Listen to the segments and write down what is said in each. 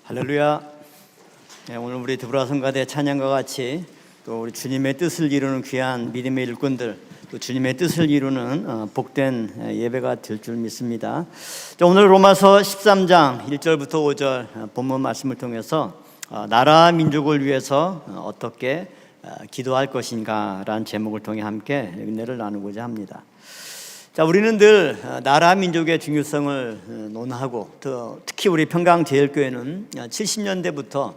할렐루야. 오늘 우리 드브라 성가대 찬양과 같이 또 우리 주님의 뜻을 이루는 귀한 믿음의 일꾼들, 또 주님의 뜻을 이루는 복된 예배가 될 줄 믿습니다. 오늘 로마서 13장 1절부터 5절 본문 말씀을 통해서 나라 민족을 위해서 어떻게 기도할 것인가 라는 제목을 통해 함께 은혜를 나누고자 합니다. 자, 우리는 늘 나라 민족의 중요성을 논하고, 특히 우리 평강제일교회는 70년대부터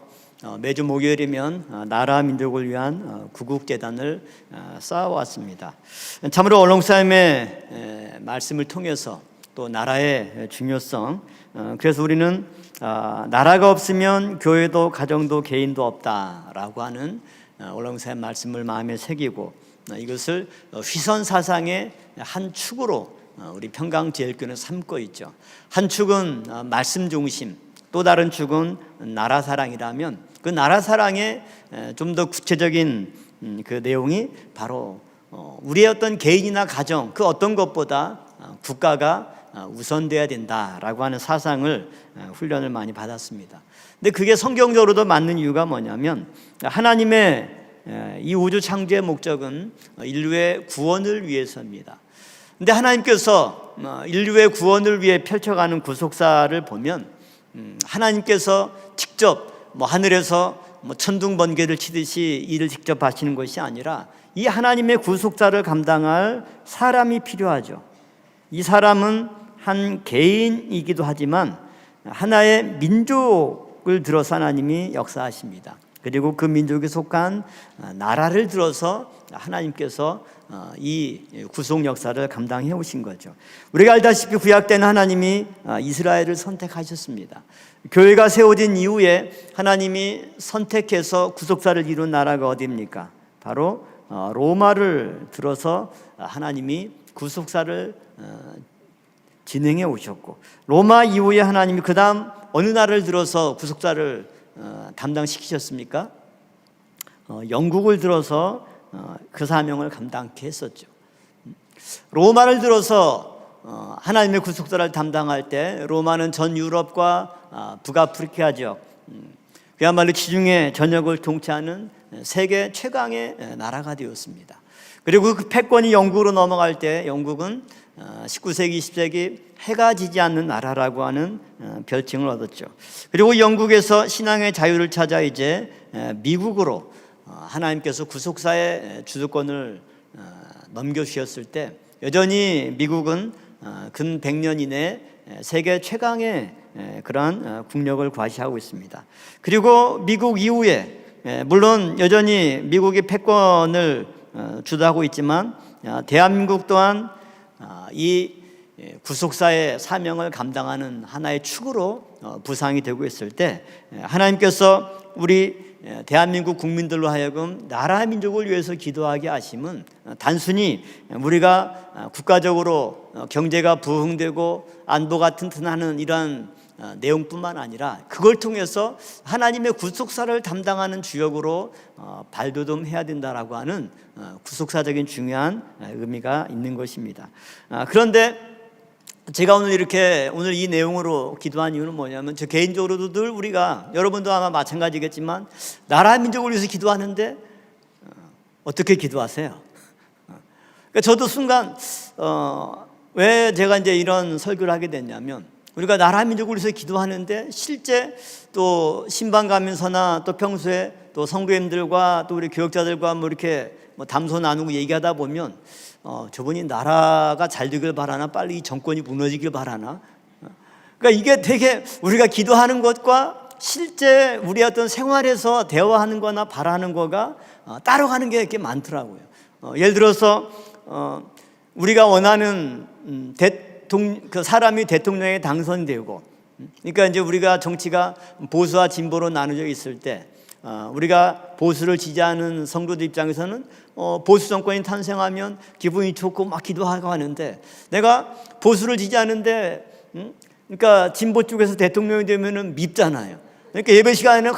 매주 목요일이면 나라 민족을 위한 구국재단을 쌓아왔습니다. 참으로 얼렁사임의 말씀을 통해서 또 나라의 중요성, 그래서 우리는 나라가 없으면 교회도 가정도 개인도 없다라고 하는 얼렁사임 말씀을 마음에 새기고, 이것을 휘선 사상의 한 축으로 우리 평강제일교회는 삼고 있죠. 한 축은 말씀 중심, 또 다른 축은 나라 사랑이라면 그 나라 사랑의 좀 더 구체적인 그 내용이 바로 우리의 어떤 개인이나 가정, 그 어떤 것보다 국가가 우선돼야 된다라고 하는 사상을 훈련을 많이 받았습니다. 근데 그게 성경적으로도 맞는 이유가 뭐냐면, 하나님의 이 우주 창조의 목적은 인류의 구원을 위해서입니다. 근데 하나님께서 인류의 구원을 위해 펼쳐가는 구속사를 보면 하나님께서 직접 하늘에서 천둥 번개를 치듯이 일을 직접 하시는 것이 아니라 이 하나님의 구속사를 감당할 사람이 필요하죠. 이 사람은 한 개인이기도 하지만 하나의 민족을 들어서 하나님이 역사하십니다. 그리고 그 민족에 속한 나라를 들어서 하나님께서 이 구속 역사를 감당해 오신 거죠. 우리가 알다시피 구약 때는 하나님이 이스라엘을 선택하셨습니다. 교회가 세워진 이후에 하나님이 선택해서 구속사를 이룬 나라가 어디입니까? 바로 로마를 들어서 하나님이 구속사를 진행해 오셨고, 로마 이후에 하나님이 그 다음 어느 나라를 들어서 구속사를 담당시키셨습니까? 영국을 들어서 그 사명을 감당케 했었죠. 로마를 들어서 하나님의 구속사를 담당할 때 로마는 전 유럽과 북아프리카 지역, 그야말로 지중해 전역을 통치하는 세계 최강의 나라가 되었습니다. 그리고 그 패권이 영국으로 넘어갈 때 영국은 19세기, 20세기 해가 지지 않는 나라라고 하는 별칭을 얻었죠. 그리고 영국에서 신앙의 자유를 찾아 이제 미국으로 하나님께서 구속사의 주도권을 넘겨주셨을 때 여전히 미국은 근 100년 이내 세계 최강의 그러한 국력을 과시하고 있습니다. 그리고 미국 이후에 물론 여전히 미국이 패권을 주도하고 있지만 대한민국 또한 이 구속사의 사명을 감당하는 하나의 축으로 부상이 되고 있을 때 하나님께서 우리 대한민국 국민들로 하여금 나라 민족을 위해서 기도하게 하심은 단순히 우리가 국가적으로 경제가 부흥되고 안보가 튼튼하는 이러한 내용뿐만 아니라 그걸 통해서 하나님의 구속사를 담당하는 주역으로 발돋움해야 된다라고 하는 구속사적인 중요한 의미가 있는 것입니다. 그런데 제가 오늘 이 내용으로 기도한 이유는 뭐냐면, 저 개인적으로도 늘 우리가, 여러분도 아마 마찬가지겠지만 나라 민족을 위해서 기도하는데 어떻게 기도하세요? 그러니까 저도 순간 왜 제가 이제 이런 설교를 하게 됐냐면, 우리가 나라 민족을 위해서 기도하는데 실제 또 신방 가면서나 또 평소에 또 성도님들과 또 우리 교역자들과 이렇게 담소 나누고 얘기하다 보면 저분이 나라가 잘 되길 바라나, 빨리 이 정권이 무너지길 바라나. 그러니까 이게 되게 우리가 기도하는 것과 실제 우리 어떤 생활에서 대화하는 거나 바라는 거가 따라가는 게 이렇게 많더라고요. 예를 들어서 우리가 원하는 그 사람이 대통령에 당선되고, 그러니까 이제 우리가 정치가 보수와 진보로 나눠져 있을 때 우리가 보수를 지지하는 성도들 입장에서는 보수 정권이 탄생하면 기분이 좋고 막 기도하고 하는데, 내가 보수를 지지하는데 그러니까 진보 쪽에서 대통령이 되면은 밉잖아요. 그러니까 예배 시간에는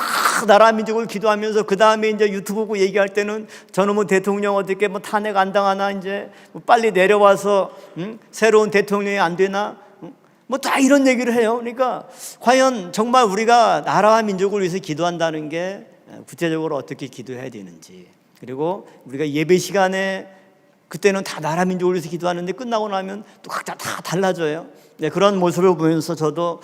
나라 민족을 기도하면서 그 다음에 이제 유튜브 보고 얘기할 때는 저는 대통령 어떻게 탄핵 안 당하나, 이제 빨리 내려와서 새로운 대통령이 안 되나, 뭐 다 이런 얘기를 해요. 그러니까 과연 정말 우리가 나라와 민족을 위해서 기도한다는 게 구체적으로 어떻게 기도해야 되는지, 그리고 우리가 예배 시간에 그때는 다 나라 민족을 위해서 기도하는데 끝나고 나면 또 각자 다 달라져요. 네, 그런 모습을 보면서 저도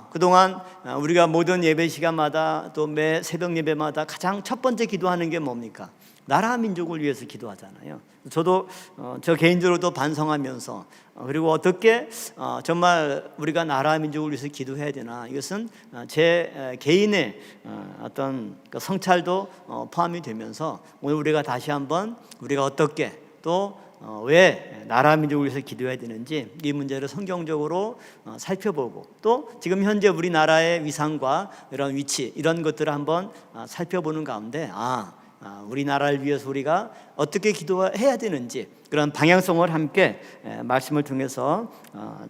그동안 우리가 모든 예배 시간마다 또 매 새벽 예배마다 가장 첫 번째 기도하는 게 뭡니까? 나라 민족을 위해서 기도하잖아요. 저도 저 개인적으로도 반성하면서 그리고 어떻게 정말 우리가 나라 민족을 위해서 기도해야 되나, 이것은 제 개인의 어떤 성찰도 포함이 되면서 오늘 우리가 다시 한번 우리가 어떻게 또 왜 나라 민족을 위해서 기도해야 되는지 이 문제를 성경적으로 살펴보고, 또 지금 현재 우리나라의 위상과 이런 위치, 이런 것들을 한번 살펴보는 가운데 우리나라를 위해서 우리가 어떻게 기도해야 되는지 그런 방향성을 함께 말씀을 통해서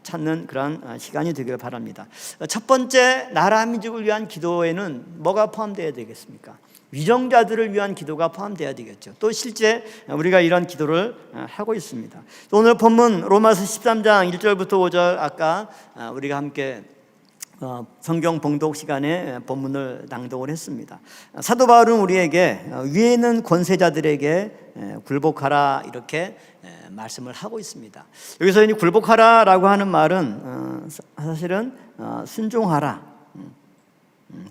찾는 그런 시간이 되길 바랍니다. 첫 번째, 나라 민족을 위한 기도에는 뭐가 포함되어야 되겠습니까? 위정자들을 위한 기도가 포함되어야 되겠죠. 또 실제 우리가 이런 기도를 하고 있습니다. 오늘 본문 로마서 13장 1절부터 5절, 아까 우리가 함께 성경 봉독 시간에 본문을 낭독을 했습니다. 사도 바울은 우리에게 위에 있는 권세자들에게 굴복하라, 이렇게 말씀을 하고 있습니다. 여기서 이 굴복하라라고 하는 말은 사실은 순종하라,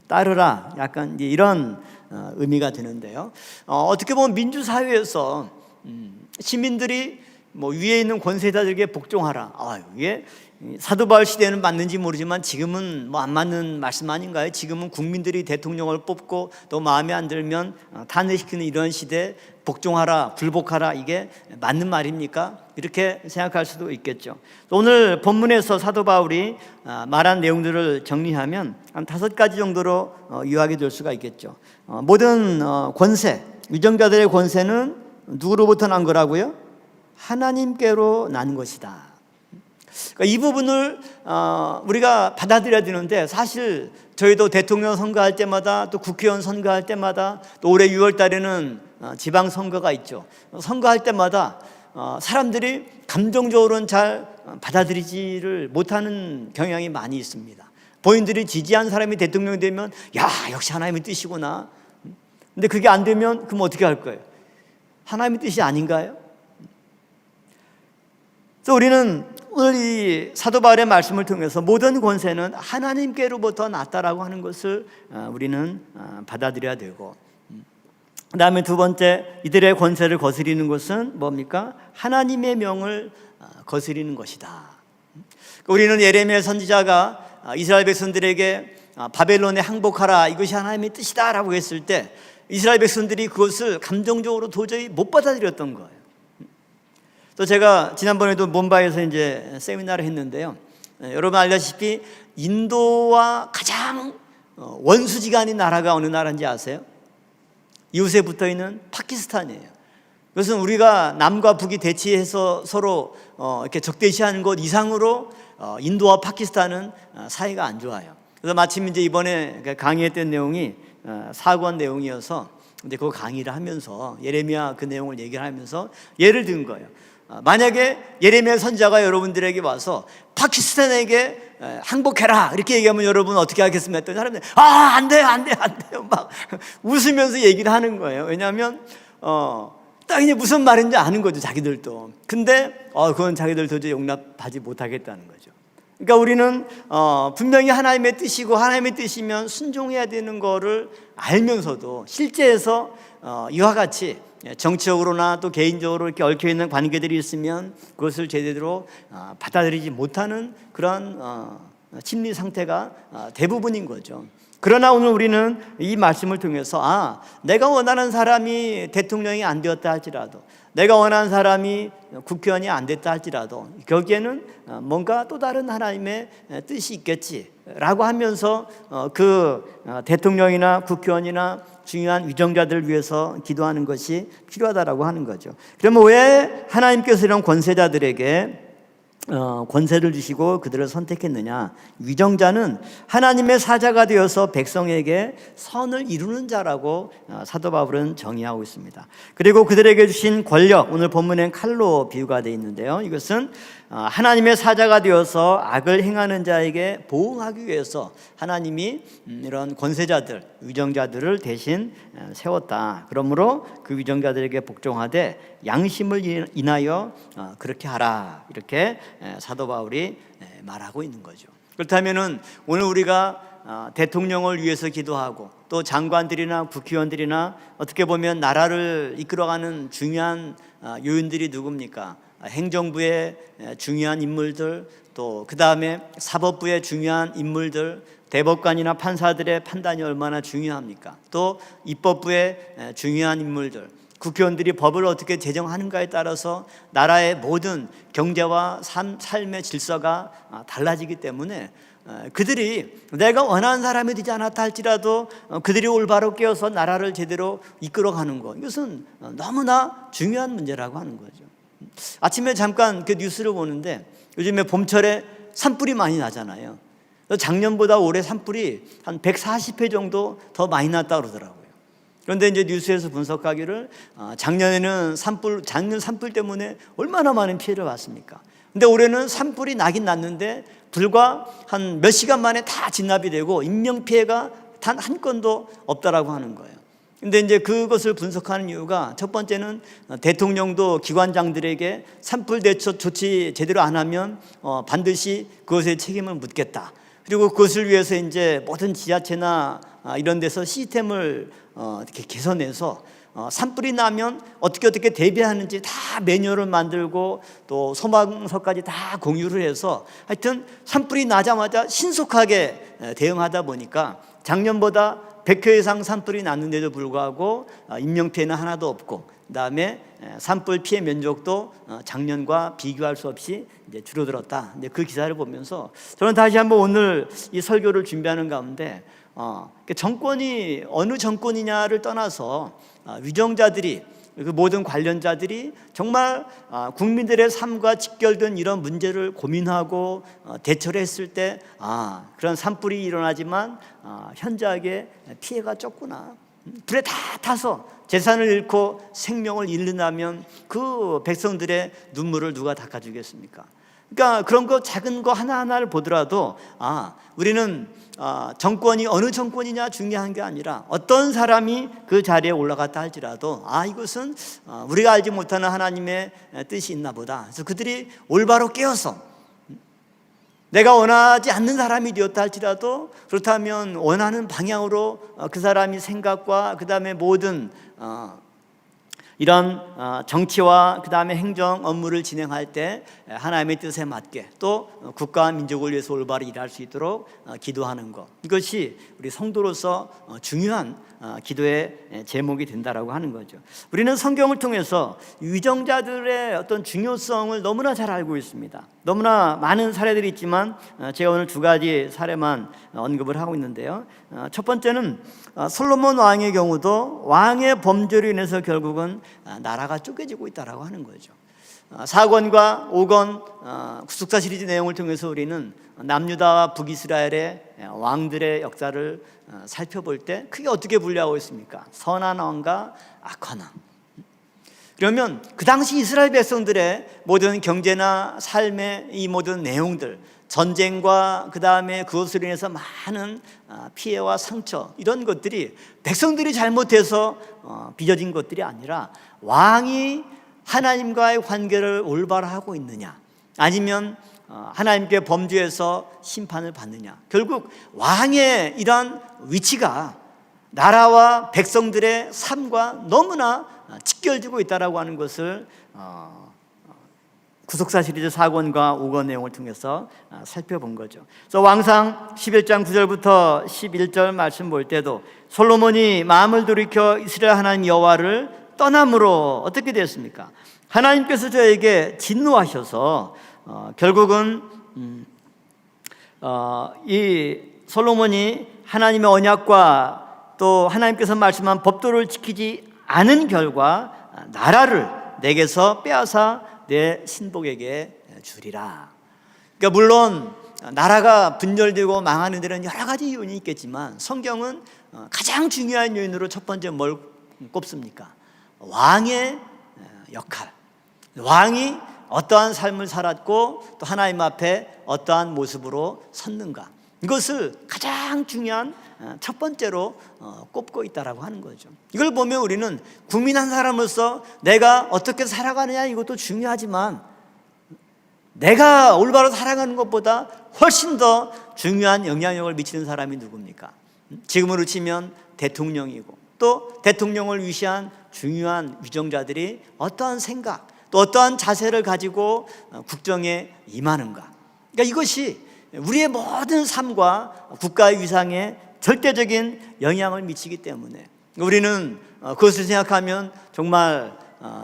따르라, 약간 이런 의미가 되는데요. 어떻게 보면 민주사회에서 시민들이 뭐 위에 있는 권세자들에게 복종하라, 이게 사도 바울 시대는 맞는지 모르지만 지금은 뭐 안 맞는 말씀 아닌가요? 지금은 국민들이 대통령을 뽑고 또 마음에 안 들면 탄핵시키는 이런 시대, 복종하라, 굴복하라, 이게 맞는 말입니까? 이렇게 생각할 수도 있겠죠. 오늘 본문에서 사도 바울이 말한 내용들을 정리하면 한 5가지 정도로 요약이 될 수가 있겠죠. 모든 권세, 위정자들의 권세는 누구로부터 난 거라고요? 하나님께로 난 것이다. 그러니까 이 부분을 우리가 받아들여야 되는데, 사실 저희도 대통령 선거할 때마다 또 국회의원 선거할 때마다 또 올해 6월 달에는 지방선거가 있죠. 선거할 때마다 사람들이 감정적으로는 잘 받아들이지를 못하는 경향이 많이 있습니다. 본인들이 지지한 사람이 대통령이 되면 역시 하나님의 뜻이구나. 근데 그게 안 되면 그럼 어떻게 할 거예요? 하나님의 뜻이 아닌가요? 그래서 우리는 오늘 이 사도 바울의 말씀을 통해서 모든 권세는 하나님께로부터 났다라고 하는 것을 우리는 받아들여야 되고, 그 다음에 두 번째, 이들의 권세를 거스리는 것은 뭡니까? 하나님의 명을 거스리는 것이다. 우리는 예레미야 선지자가 이스라엘 백성들에게 바벨론에 항복하라, 이것이 하나님의 뜻이다 라고 했을 때 이스라엘 백성들이 그것을 감정적으로 도저히 못 받아들였던 거예요. 또 제가 지난번에도 몬바이에서 이제 세미나를 했는데요. 여러분 알다시피 인도와 가장 원수지간인 나라가 어느 나라인지 아세요? 이웃에 붙어 있는 파키스탄이에요. 그것은 우리가 남과 북이 대치해서 서로 이렇게 적대시하는 것 이상으로 인도와 파키스탄은 사이가 안 좋아요. 그래서 마침 이제 이번에 강의했던 내용이 사권 내용이어서 근데 그 강의를 하면서 예레미야 그 내용을 얘기를 하면서 예를 든 거예요. 만약에 예레미야 선지자가 여러분들에게 와서 파키스탄에게 항복해라 이렇게 얘기하면 여러분 어떻게 하겠습니까? 했더니 사람들이 안 돼요 막 웃으면서 얘기를 하는 거예요. 왜냐하면 딱 이제 무슨 말인지 아는 거죠, 자기들도. 근데 그건 자기들 도저히 용납하지 못하겠다는 거죠. 그러니까 우리는 분명히 하나님의 뜻이고 하나님의 뜻이면 순종해야 되는 거를 알면서도 실제에서 이와 같이 정치적으로나 또 개인적으로 이렇게 얽혀있는 관계들이 있으면 그것을 제대로 받아들이지 못하는 그런 심리 상태가 대부분인 거죠. 그러나 오늘 우리는 이 말씀을 통해서 내가 원하는 사람이 대통령이 안 되었다 할지라도, 내가 원하는 사람이 국회의원이 안 됐다 할지라도 거기에는 뭔가 또 다른 하나님의 뜻이 있겠지라고 하면서 그 대통령이나 국회의원이나 중요한 위정자들을 위해서 기도하는 것이 필요하다라고 하는 거죠. 그러면 왜 하나님께서 이런 권세자들에게 권세를 주시고 그들을 선택했느냐? 위정자는 하나님의 사자가 되어서 백성에게 선을 이루는 자라고 사도 바울은 정의하고 있습니다. 그리고 그들에게 주신 권력, 오늘 본문엔 칼로 비유가 되어 있는데요. 이것은 하나님의 사자가 되어서 악을 행하는 자에게 보응하기 위해서 하나님이 이런 권세자들, 위정자들을 대신 세웠다. 그러므로 그 위정자들에게 복종하되 양심을 인하여 그렇게 하라. 이렇게 사도 바울이 말하고 있는 거죠. 그렇다면은 오늘 우리가 대통령을 위해서 기도하고 또 장관들이나 국회의원들이나 어떻게 보면 나라를 이끌어가는 중요한 요인들이 누굽니까? 행정부의 중요한 인물들, 또 그 다음에 사법부의 중요한 인물들, 대법관이나 판사들의 판단이 얼마나 중요합니까? 또 입법부의 중요한 인물들, 국회의원들이 법을 어떻게 제정하는가에 따라서 나라의 모든 경제와 삶의 질서가 달라지기 때문에 그들이 내가 원하는 사람이 되지 않았다 할지라도 그들이 올바로 깨어서 나라를 제대로 이끌어가는 것, 이것은 너무나 중요한 문제라고 하는 거죠. 아침에 잠깐 그 뉴스를 보는데 요즘에 봄철에 산불이 많이 나잖아요. 작년보다 올해 산불이 한 140회 정도 더 많이 났다고 그러더라고요. 그런데 이제 뉴스에서 분석하기를 작년 산불 때문에 얼마나 많은 피해를 봤습니까? 근데 올해는 산불이 나긴 났는데 불과 한 몇 시간 만에 다 진압이 되고 인명피해가 단 한 건도 없다라고 하는 거예요. 근데 이제 그것을 분석하는 이유가 첫 번째는 대통령도 기관장들에게 산불 대처 조치 제대로 안 하면 반드시 그것에 책임을 묻겠다. 그리고 그것을 위해서 이제 모든 지자체나 이런 데서 시스템을 이렇게 개선해서 산불이 나면 어떻게 대비하는지 다 매뉴얼을 만들고 또 소방서까지 다 공유를 해서 하여튼 산불이 나자마자 신속하게 대응하다 보니까 작년보다 100회 이상 산불이 났는데도 불구하고 인명피해는 하나도 없고 그다음에 산불 피해 면적도 작년과 비교할 수 없이 이제 줄어들었다. 이제 그 기사를 보면서 저는 다시 한번 오늘 이 설교를 준비하는 가운데 정권이 어느 정권이냐를 떠나서 위정자들이 그 모든 관련자들이 정말 국민들의 삶과 직결된 이런 문제를 고민하고 대처를 했을 때 그런 산불이 일어나지만 현저하게 피해가 적구나. 불에 다 타서 재산을 잃고 생명을 잃는다면 그 백성들의 눈물을 누가 닦아주겠습니까? 그러니까 그런 거 작은 거 하나하나를 보더라도 우리는 정권이 어느 정권이냐 중요한 게 아니라 어떤 사람이 그 자리에 올라갔다 할지라도 이것은 우리가 알지 못하는 하나님의 뜻이 있나 보다. 그래서 그들이 올바로 깨어서 내가 원하지 않는 사람이 되었다 할지라도 그렇다면 원하는 방향으로 그 사람이 생각과 그 다음에 모든 이런 정치와 그 다음에 행정 업무를 진행할 때 하나님의 뜻에 맞게 또 국가와 민족을 위해서 올바로 일할 수 있도록 기도하는 것, 이것이 우리 성도로서 중요한 기도의 제목이 된다라고 하는 거죠. 우리는 성경을 통해서 위정자들의 어떤 중요성을 너무나 잘 알고 있습니다. 너무나 많은 사례들이 있지만 제가 오늘 두 가지 사례만 언급을 하고 있는데요. 첫 번째는 솔로몬 왕의 경우도 왕의 범죄로 인해서 결국은 나라가 쪼개지고 있다라고 하는 거죠. 4권과 5권 구속사 시리즈 내용을 통해서 우리는 남유다와 북이스라엘의 왕들의 역사를 살펴볼 때 크게 어떻게 분류하고 있습니까? 선한 왕과 악한 왕. 그러면 그 당시 이스라엘 백성들의 모든 경제나 삶의 이 모든 내용들, 전쟁과 그 다음에 그것으로 인해서 많은 피해와 상처, 이런 것들이 백성들이 잘못해서 빚어진 것들이 아니라 왕이 하나님과의 관계를 올바로 하고 있느냐, 아니면 하나님께 범죄해서 심판을 받느냐. 결국 왕의 이러한 위치가 나라와 백성들의 삶과 너무나 직결되고 있다라고 하는 것을 구속사 시리즈 4권과 5권 내용을 통해서 살펴본 거죠. 그래서 왕상 11장 9절부터 11절 말씀 볼 때도 솔로몬이 마음을 돌이켜 이스라엘 하나님 여호와를 떠남으로 어떻게 되었습니까? 하나님께서 저에게 진노하셔서 결국은 이 솔로몬이 하나님의 언약과 또 하나님께서 말씀한 법도를 지키지 않은 결과 나라를 내게서 빼앗아 내 신복에게 주리라. 그러니까 물론 나라가 분열되고 망하는 데는 여러 가지 요인이 있겠지만 성경은 가장 중요한 요인으로 첫 번째 뭘 꼽습니까? 왕의 역할. 왕이 어떠한 삶을 살았고 또 하나님 앞에 어떠한 모습으로 섰는가, 이것을 가장 중요한 첫 번째로 꼽고 있다라고 하는 거죠. 이걸 보면 우리는 국민 한 사람으로서 내가 어떻게 살아가느냐, 이것도 중요하지만 내가 올바로 살아가는 것보다 훨씬 더 중요한 영향력을 미치는 사람이 누굽니까? 지금으로 치면 대통령이고, 또 대통령을 위시한 중요한 위정자들이 어떠한 생각, 또 어떠한 자세를 가지고 국정에 임하는가. 그러니까 이것이 우리의 모든 삶과 국가의 위상에 절대적인 영향을 미치기 때문에 우리는 그것을 생각하면 정말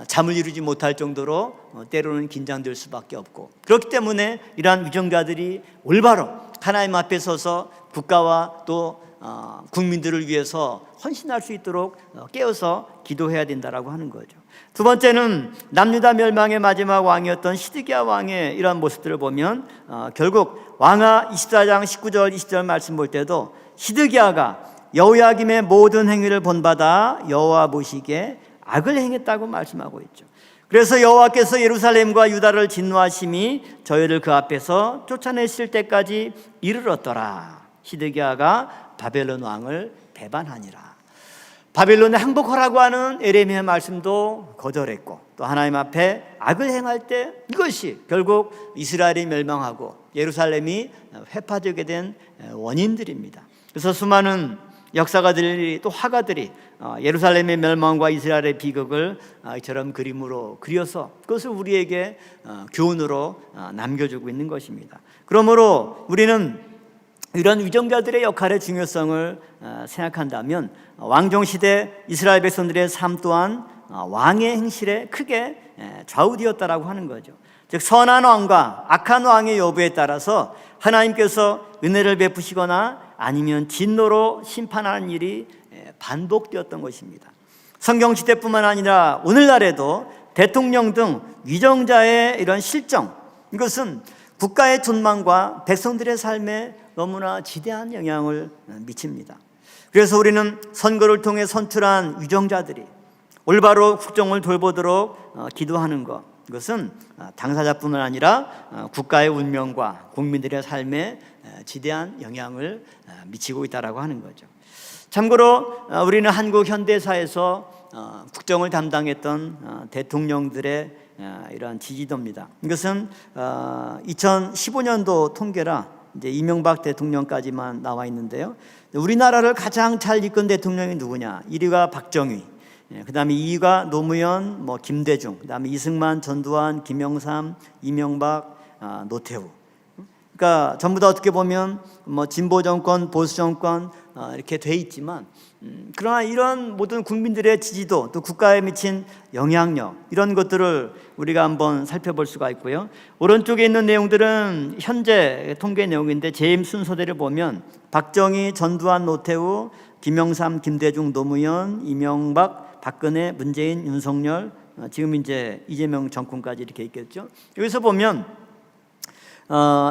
잠을 이루지 못할 정도로 때로는 긴장될 수밖에 없고, 그렇기 때문에 이러한 위정자들이 올바로 하나님 앞에 서서 국가와 또 국민들을 위해서 헌신할 수 있도록 깨어서 기도해야 된다라고 하는 거죠. 두 번째는 남유다 멸망의 마지막 왕이었던 시드기야 왕의 이러한 모습들을 보면 결국 왕하 24장 19절 20절 말씀 볼 때도 시드기야가 여호야김의 모든 행위를 본받아 여호와 보시기에 악을 행했다고 말씀하고 있죠. 그래서 여호와께서 예루살렘과 유다를 진노하심이 저희를 그 앞에서 쫓아내실 때까지 이르렀더라. 시드기야가 바벨론 왕을 배반하니라. 바벨론에 항복하라고 하는 에레미야 말씀도 거절했고, 또 하나님 앞에 악을 행할 때 이것이 결국 이스라엘이 멸망하고 예루살렘이 회파되게 된 원인들입니다. 그래서 수많은 역사가들이 또 화가들이 예루살렘의 멸망과 이스라엘의 비극을 이처럼 그림으로 그려서 그것을 우리에게 교훈으로 남겨주고 있는 것입니다. 그러므로 우리는 이런 위정자들의 역할의 중요성을 생각한다면 왕정시대 이스라엘 백성들의 삶 또한 왕의 행실에 크게 좌우되었다라고 하는 거죠. 즉 선한 왕과 악한 왕의 여부에 따라서 하나님께서 은혜를 베푸시거나 아니면 진노로 심판하는 일이 반복되었던 것입니다. 성경시대뿐만 아니라 오늘날에도 대통령 등 위정자의 이런 실정, 이것은 국가의 존망과 백성들의 삶에 너무나 지대한 영향을 미칩니다. 그래서 우리는 선거를 통해 선출한 위정자들이 올바로 국정을 돌보도록 기도하는 것, 이것은 당사자뿐만 아니라 국가의 운명과 국민들의 삶에 지대한 영향을 미치고 있다라고 하는 거죠. 참고로 우리는 한국 현대사에서 국정을 담당했던 대통령들의 이러한 지지도입니다. 이것은 2015년도 통계라 이제 이명박 대통령까지만 나와 있는데요. 우리나라를 가장 잘 이끈 대통령이 누구냐? 1위가 박정희, 그 다음에 2위가 노무현, 김대중, 그 다음에 이승만, 전두환, 김영삼, 이명박, 노태우. 그러니까 전부 다 어떻게 보면 진보 정권, 보수 정권 이렇게 돼 있지만, 그러나 이런 모든 국민들의 지지도, 또 국가에 미친 영향력, 이런 것들을 우리가 한번 살펴볼 수가 있고요. 오른쪽에 있는 내용들은 현재 통계 내용인데 재임 순서대로 보면 박정희, 전두환, 노태우, 김영삼, 김대중, 노무현, 이명박, 박근혜, 문재인, 윤석열, 지금 이제 이재명 정권까지 이렇게 있겠죠. 여기서 보면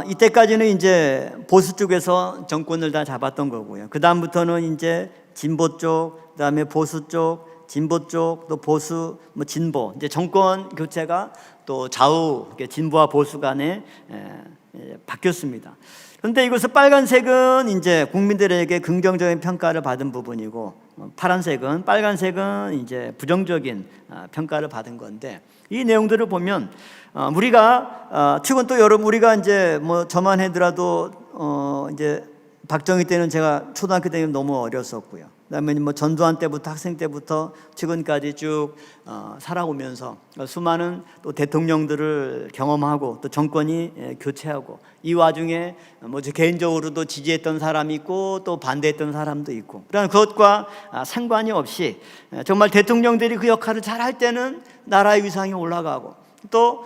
이때까지는 이제 보수 쪽에서 정권을 다 잡았던 거고요. 그 다음부터는 이제 진보 쪽, 그 다음에 보수 쪽, 진보 쪽, 또 보수, 진보, 이제 정권 교체가 또 좌우 진보와 보수 간에 바뀌었습니다. 그런데 이것은 빨간색은 이제 국민들에게 긍정적인 평가를 받은 부분이고, 빨간색은 이제 부정적인 평가를 받은 건데, 이 내용들을 보면 우리가 최근 또 여러분 우리가 이제 저만 하더라도 이제 박정희 때는 제가 초등학교 때는 너무 어렸었고요. 그다음에 전두환 때부터 학생 때부터 최근까지 쭉 살아오면서 수많은 또 대통령들을 경험하고 또 정권이 교체하고, 이 와중에 저 개인적으로도 지지했던 사람이 있고 또 반대했던 사람도 있고, 그러나 그것과 상관이 없이 정말 대통령들이 그 역할을 잘할 때는 나라의 위상이 올라가고, 또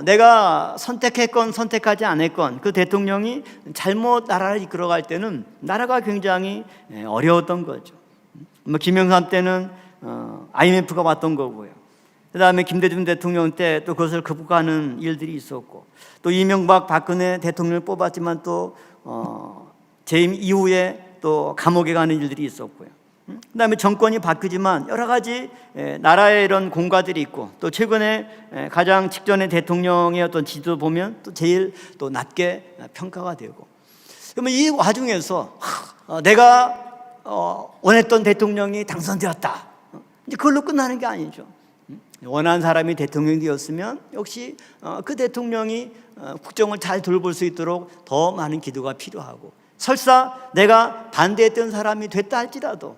내가 선택했건 선택하지 않았건 그 대통령이 잘못 나라를 이끌어갈 때는 나라가 굉장히 어려웠던 거죠. 김영삼 때는 IMF가 왔던 거고요. 그 다음에 김대중 대통령 때 또 그것을 극복하는 일들이 있었고, 또 이명박, 박근혜 대통령을 뽑았지만 또 재임 이후에 또 감옥에 가는 일들이 있었고요. 그다음에 정권이 바뀌지만 여러 가지 나라의 이런 공과들이 있고, 또 최근에 가장 직전의 대통령의 어떤 지도 보면 또 제일 또 낮게 평가가 되고, 그러면 이 와중에서 내가 원했던 대통령이 당선되었다, 이제 그걸로 끝나는 게 아니죠. 원하는 사람이 대통령이 되었으면 역시 그 대통령이 국정을 잘 돌볼 수 있도록 더 많은 기도가 필요하고, 설사 내가 반대했던 사람이 됐다 할지라도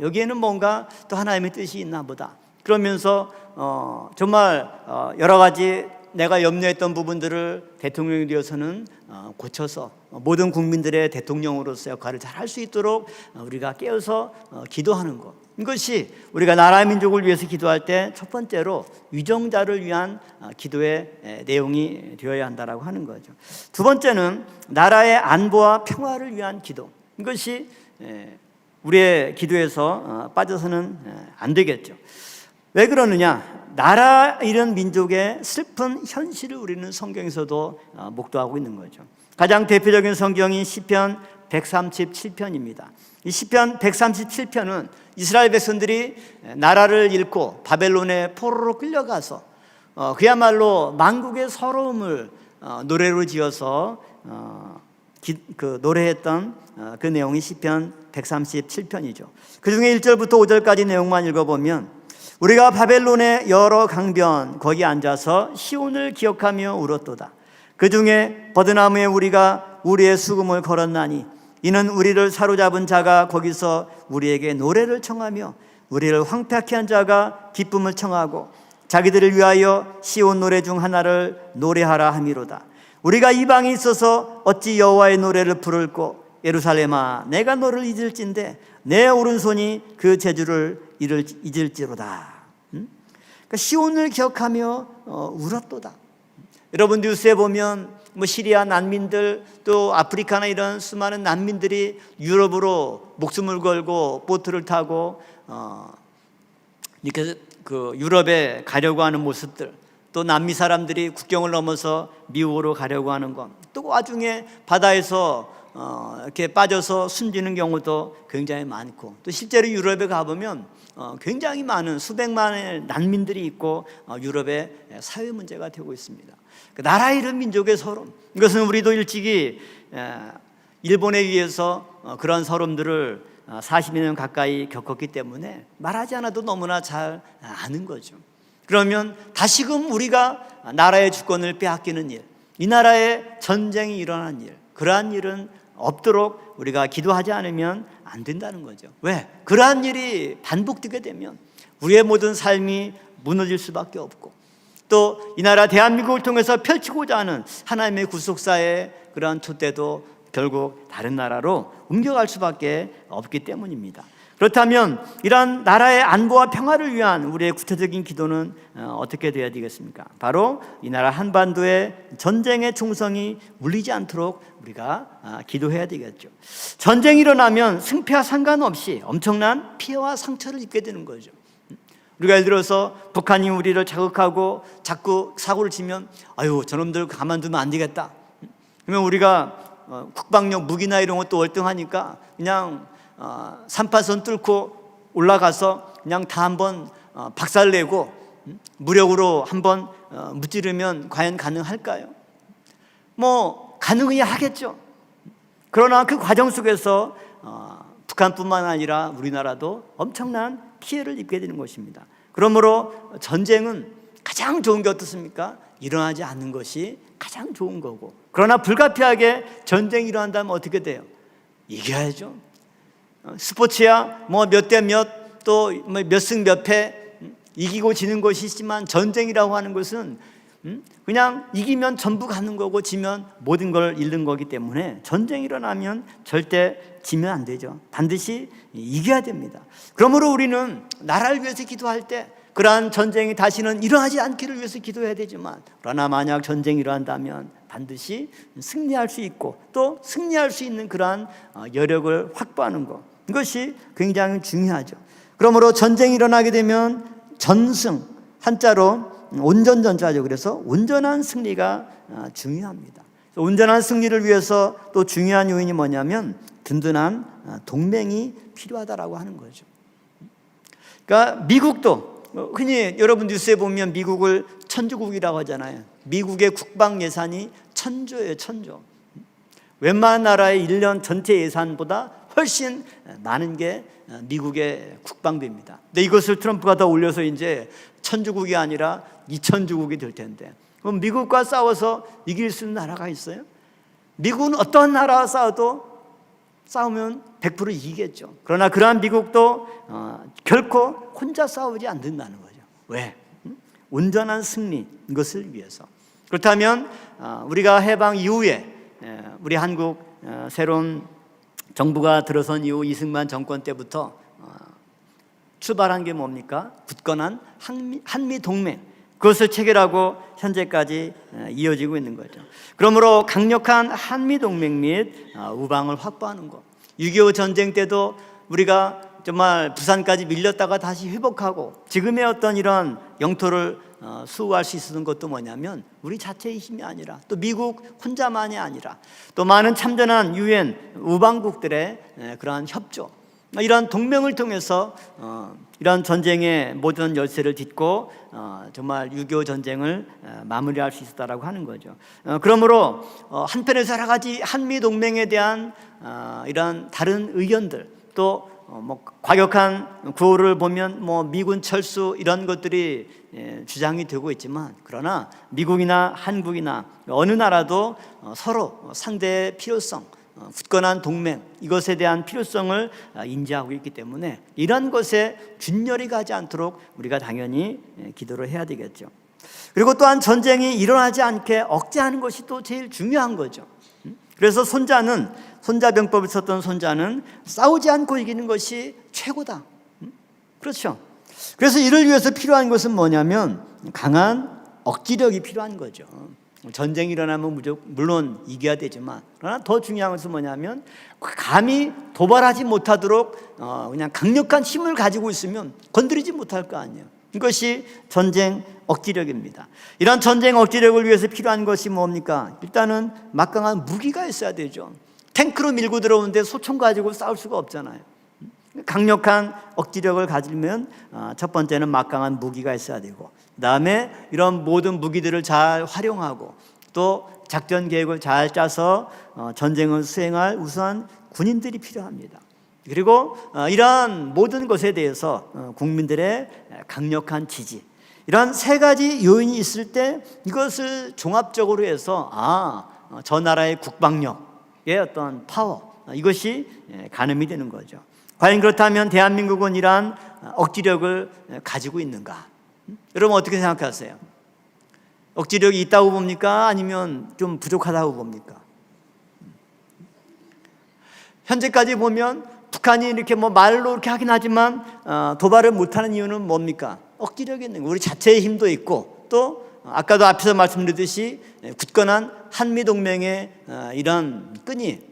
여기에는 뭔가 또 하나님의 뜻이 있나 보다, 그러면서 정말 여러 가지 내가 염려했던 부분들을 대통령이 되어서는 고쳐서 모든 국민들의 대통령으로서 역할을 잘 할 수 있도록 우리가 깨어서 기도하는 것, 이것이 우리가 나라 민족을 위해서 기도할 때 첫 번째로 위정자를 위한 기도의 내용이 되어야 한다라고 하는 거죠. 두 번째는 나라의 안보와 평화를 위한 기도, 이것이 우리의 기도에서 빠져서는 안 되겠죠. 왜 그러느냐? 나라 잃은 민족의 슬픈 현실을 우리는 성경에서도 목도하고 있는 거죠. 가장 대표적인 성경이 시편 137편입니다. 이 시편 137편은 이스라엘 백성들이 나라를 잃고 바벨론의 포로로 끌려가서 그야말로 만국의 서러움을 노래로 지어서 노래했던 그 내용이 시편 137편이죠. 그 중에 1절부터 5절까지 내용만 읽어보면, 우리가 바벨론의 여러 강변 거기 앉아서 시온을 기억하며 울었도다. 그 중에 버드나무에 우리가 우리의 수금을 걸었나니 이는 우리를 사로잡은 자가 거기서 우리에게 노래를 청하며 우리를 황폐하게 한 자가 기쁨을 청하고 자기들을 위하여 시온 노래 중 하나를 노래하라 함이로다. 우리가 이방에 있어서 어찌 여호와의 노래를 부를꼬. 예루살렘아, 내가 너를 잊을진데 내 오른손이 그 재주를 잊을지로다. 그러니까 시온을 기억하며 울었도다. 여러분 뉴스에 보면 시리아 난민들, 또 아프리카나 이런 수많은 난민들이 유럽으로 목숨을 걸고 보트를 타고 이렇게 그 유럽에 가려고 하는 모습들, 또 남미 사람들이 국경을 넘어서 미국으로 가려고 하는 것, 또 와중에 바다에서 이렇게 빠져서 숨지는 경우도 굉장히 많고, 또 실제로 유럽에 가보면 굉장히 많은 수백만의 난민들이 있고 유럽의 사회 문제가 되고 있습니다. 나라 잃은 민족의 서름, 이것은 우리도 일찍이 일본에 의해서 그런 서름들을 40년 가까이 겪었기 때문에 말하지 않아도 너무나 잘 아는 거죠. 그러면 다시금 우리가 나라의 주권을 빼앗기는 일, 이 나라에 전쟁이 일어나는 일, 그러한 일은 없도록 우리가 기도하지 않으면 안 된다는 거죠. 왜? 그러한 일이 반복되게 되면 우리의 모든 삶이 무너질 수밖에 없고, 또 이 나라 대한민국을 통해서 펼치고자 하는 하나님의 구속사의 그러한 촛대도 결국 다른 나라로 옮겨갈 수밖에 없기 때문입니다. 그렇다면 이러한 나라의 안보와 평화를 위한 우리의 구체적인 기도는 어떻게 되어야 되겠습니까? 바로 이 나라 한반도의 전쟁의 총성이 울리지 않도록 우리가 기도해야 되겠죠. 전쟁이 일어나면 승패와 상관없이 엄청난 피해와 상처를 입게 되는 거죠. 우리가 예를 들어서 북한이 우리를 자극하고 자꾸 사고를 치면 저놈들 가만두면 안 되겠다. 그러면 우리가 국방력 무기나 이런 것도 월등하니까 그냥 3파선 뚫고 올라가서 그냥 다 한번 박살내고 무력으로 한번 무찌르면 과연 가능할까요? 가능해야 하겠죠. 그러나 그 과정 속에서 북한뿐만 아니라 우리나라도 엄청난 피해를 입게 되는 것입니다. 그러므로 전쟁은 가장 좋은 게 어떻습니까? 일어나지 않는 것이 가장 좋은 거고, 그러나 불가피하게 전쟁이 일어난다면 어떻게 돼요? 이겨야죠. 스포츠야 몇 대 몇, 또 몇 승 몇 패, 이기고 지는 것이 있지만 전쟁이라고 하는 것은 그냥 이기면 전부 가는 거고 지면 모든 걸 잃는 거기 때문에 전쟁이 일어나면 절대 지면 안 되죠. 반드시 이겨야 됩니다. 그러므로 우리는 나라를 위해서 기도할 때 그러한 전쟁이 다시는 일어나지 않기를 위해서 기도해야 되지만, 그러나 만약 전쟁이 일어난다면 반드시 승리할 수 있고 또 승리할 수 있는 그러한 여력을 확보하는 것, 이것이 굉장히 중요하죠. 그러므로 전쟁이 일어나게 되면 전승, 한자로 온전전자죠. 그래서 온전한 승리가 중요합니다. 온전한 승리를 위해서 또 중요한 요인이 뭐냐면 든든한 동맹이 필요하다라고 하는 거죠. 그러니까 미국도 흔히 여러분 뉴스에 보면 미국을 천주국이라고 하잖아요. 미국의 국방 예산이 1,000조예요, 1,000조. 웬만한 나라의 1년 전체 예산보다 훨씬 많은 게 미국의 국방비입니다. 근데 이것을 트럼프가 더 올려서 이제 1,000주국이 아니라 2,000주국이 될 텐데, 그럼 미국과 싸워서 이길 수 있는 나라가 있어요? 미국은 어떤 나라와 싸우면 100% 이기겠죠. 그러나 그러한 미국도 결코 혼자 싸우지 않는다는 거죠. 왜? 온전한 승리, 이것을 위해서. 그렇다면 우리가 해방 이후에 우리 한국 새로운 정부가 들어선 이후 이승만 정권 때부터 출발한 게 뭡니까? 굳건한 한미 동맹, 그것을 체결하고 현재까지 이어지고 있는 거죠. 그러므로 강력한 한미 동맹 및 우방을 확보하는 것. 6.25 전쟁 때도 우리가 정말 부산까지 밀렸다가 다시 회복하고 지금의 어떤 이런 영토를 수호할 수 있었던 것도 뭐냐면 우리 자체의 힘이 아니라, 또 미국 혼자만이 아니라, 또 많은 참전한 유엔 우방국들의 그러한 협조, 이러한 동맹을 통해서 이러한 전쟁의 모든 열쇠를 딛고 정말 6.25 전쟁을 마무리할 수 있었다라고 하는 거죠. 그러므로 한편에서 여러 가지 한미 동맹에 대한 이러한 다른 의견들, 또 과격한 구호를 보면 미군 철수 이런 것들이 주장이 되고 있지만, 그러나 미국이나 한국이나 어느 나라도 서로 상대의 필요성, 굳건한 동맹, 이것에 대한 필요성을 인지하고 있기 때문에 이런 것에 균열이 가지 않도록 우리가 당연히 기도를 해야 되겠죠. 그리고 또한 전쟁이 일어나지 않게 억제하는 것이 또 제일 중요한 거죠. 그래서 손자병법을 썼던 손자는 싸우지 않고 이기는 것이 최고다. 그렇죠. 그래서 이를 위해서 필요한 것은 뭐냐면 강한 억지력이 필요한 거죠. 전쟁이 일어나면 물론 이겨야 되지만, 그러나 더 중요한 것은 뭐냐면 감히 도발하지 못하도록 그냥 강력한 힘을 가지고 있으면 건드리지 못할 거 아니에요. 이것이 전쟁 억지력입니다. 이런 전쟁 억지력을 위해서 필요한 것이 뭡니까? 일단은 막강한 무기가 있어야 되죠. 탱크로 밀고 들어오는데 소총 가지고 싸울 수가 없잖아요. 강력한 억지력을 가지려면 첫 번째는 막강한 무기가 있어야 되고, 그 다음에 이런 모든 무기들을 잘 활용하고 또 작전 계획을 잘 짜서 전쟁을 수행할 우수한 군인들이 필요합니다. 그리고 이러한 모든 것에 대해서 국민들의 강력한 지지, 이런 세 가지 요인이 있을 때 이것을 종합적으로 해서 저 나라의 국방력의 어떤 파워, 이것이 가늠이 되는 거죠. 과연 그렇다면 대한민국은 이러한 억지력을 가지고 있는가? 여러분 어떻게 생각하세요? 억지력이 있다고 봅니까? 아니면 좀 부족하다고 봅니까? 현재까지 보면 북한이 이렇게 말로 이렇게 하긴 하지만 도발을 못하는 이유는 뭡니까? 억지력이 있는 거예요. 우리 자체의 힘도 있고, 또 아까도 앞에서 말씀드렸듯이 굳건한 한미동맹의 이런 끈이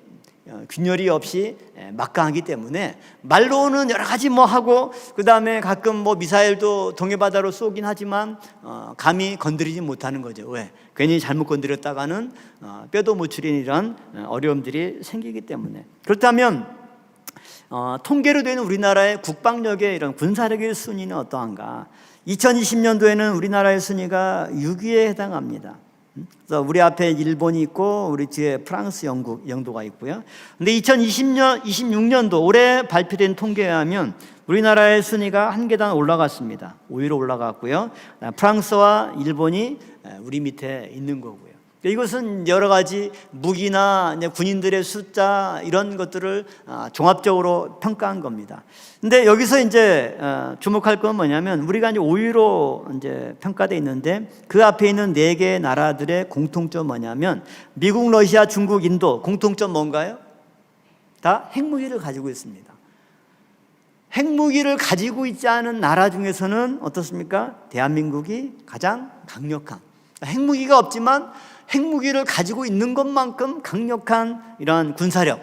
균열이 없이 막강하기 때문에 말로는 여러 가지 하고, 그 다음에 가끔 미사일도 동해바다로 쏘긴 하지만 감히 건드리지 못하는 거죠. 왜? 괜히 잘못 건드렸다가는 뼈도 못 추리는 이런 어려움들이 생기기 때문에. 그렇다면 통계로 되는 우리나라의 국방력의 이런 군사력의 순위는 어떠한가? 2020년도에는 우리나라의 순위가 6위에 해당합니다. 그래서 우리 앞에 일본이 있고 우리 뒤에 프랑스, 영도가 있고요. 근데 2026년도 올해 발표된 통계에 하면 우리나라의 순위가 한 계단 올라갔습니다. 5위로 올라갔고요. 프랑스와 일본이 우리 밑에 있는 거고요. 이것은 여러 가지 무기나 군인들의 숫자 이런 것들을 종합적으로 평가한 겁니다. 근데 여기서 이제 주목할 건 뭐냐면 우리가 이제 5위로 이제 평가되어 있는데 그 앞에 있는 4개의 나라들의 공통점 뭐냐면 미국, 러시아, 중국, 인도 공통점 뭔가요? 다 핵무기를 가지고 있습니다. 핵무기를 가지고 있지 않은 나라 중에서는 어떻습니까? 대한민국이 가장 강력한, 핵무기가 없지만 핵무기를 가지고 있는 것만큼 강력한 이러한 군사력,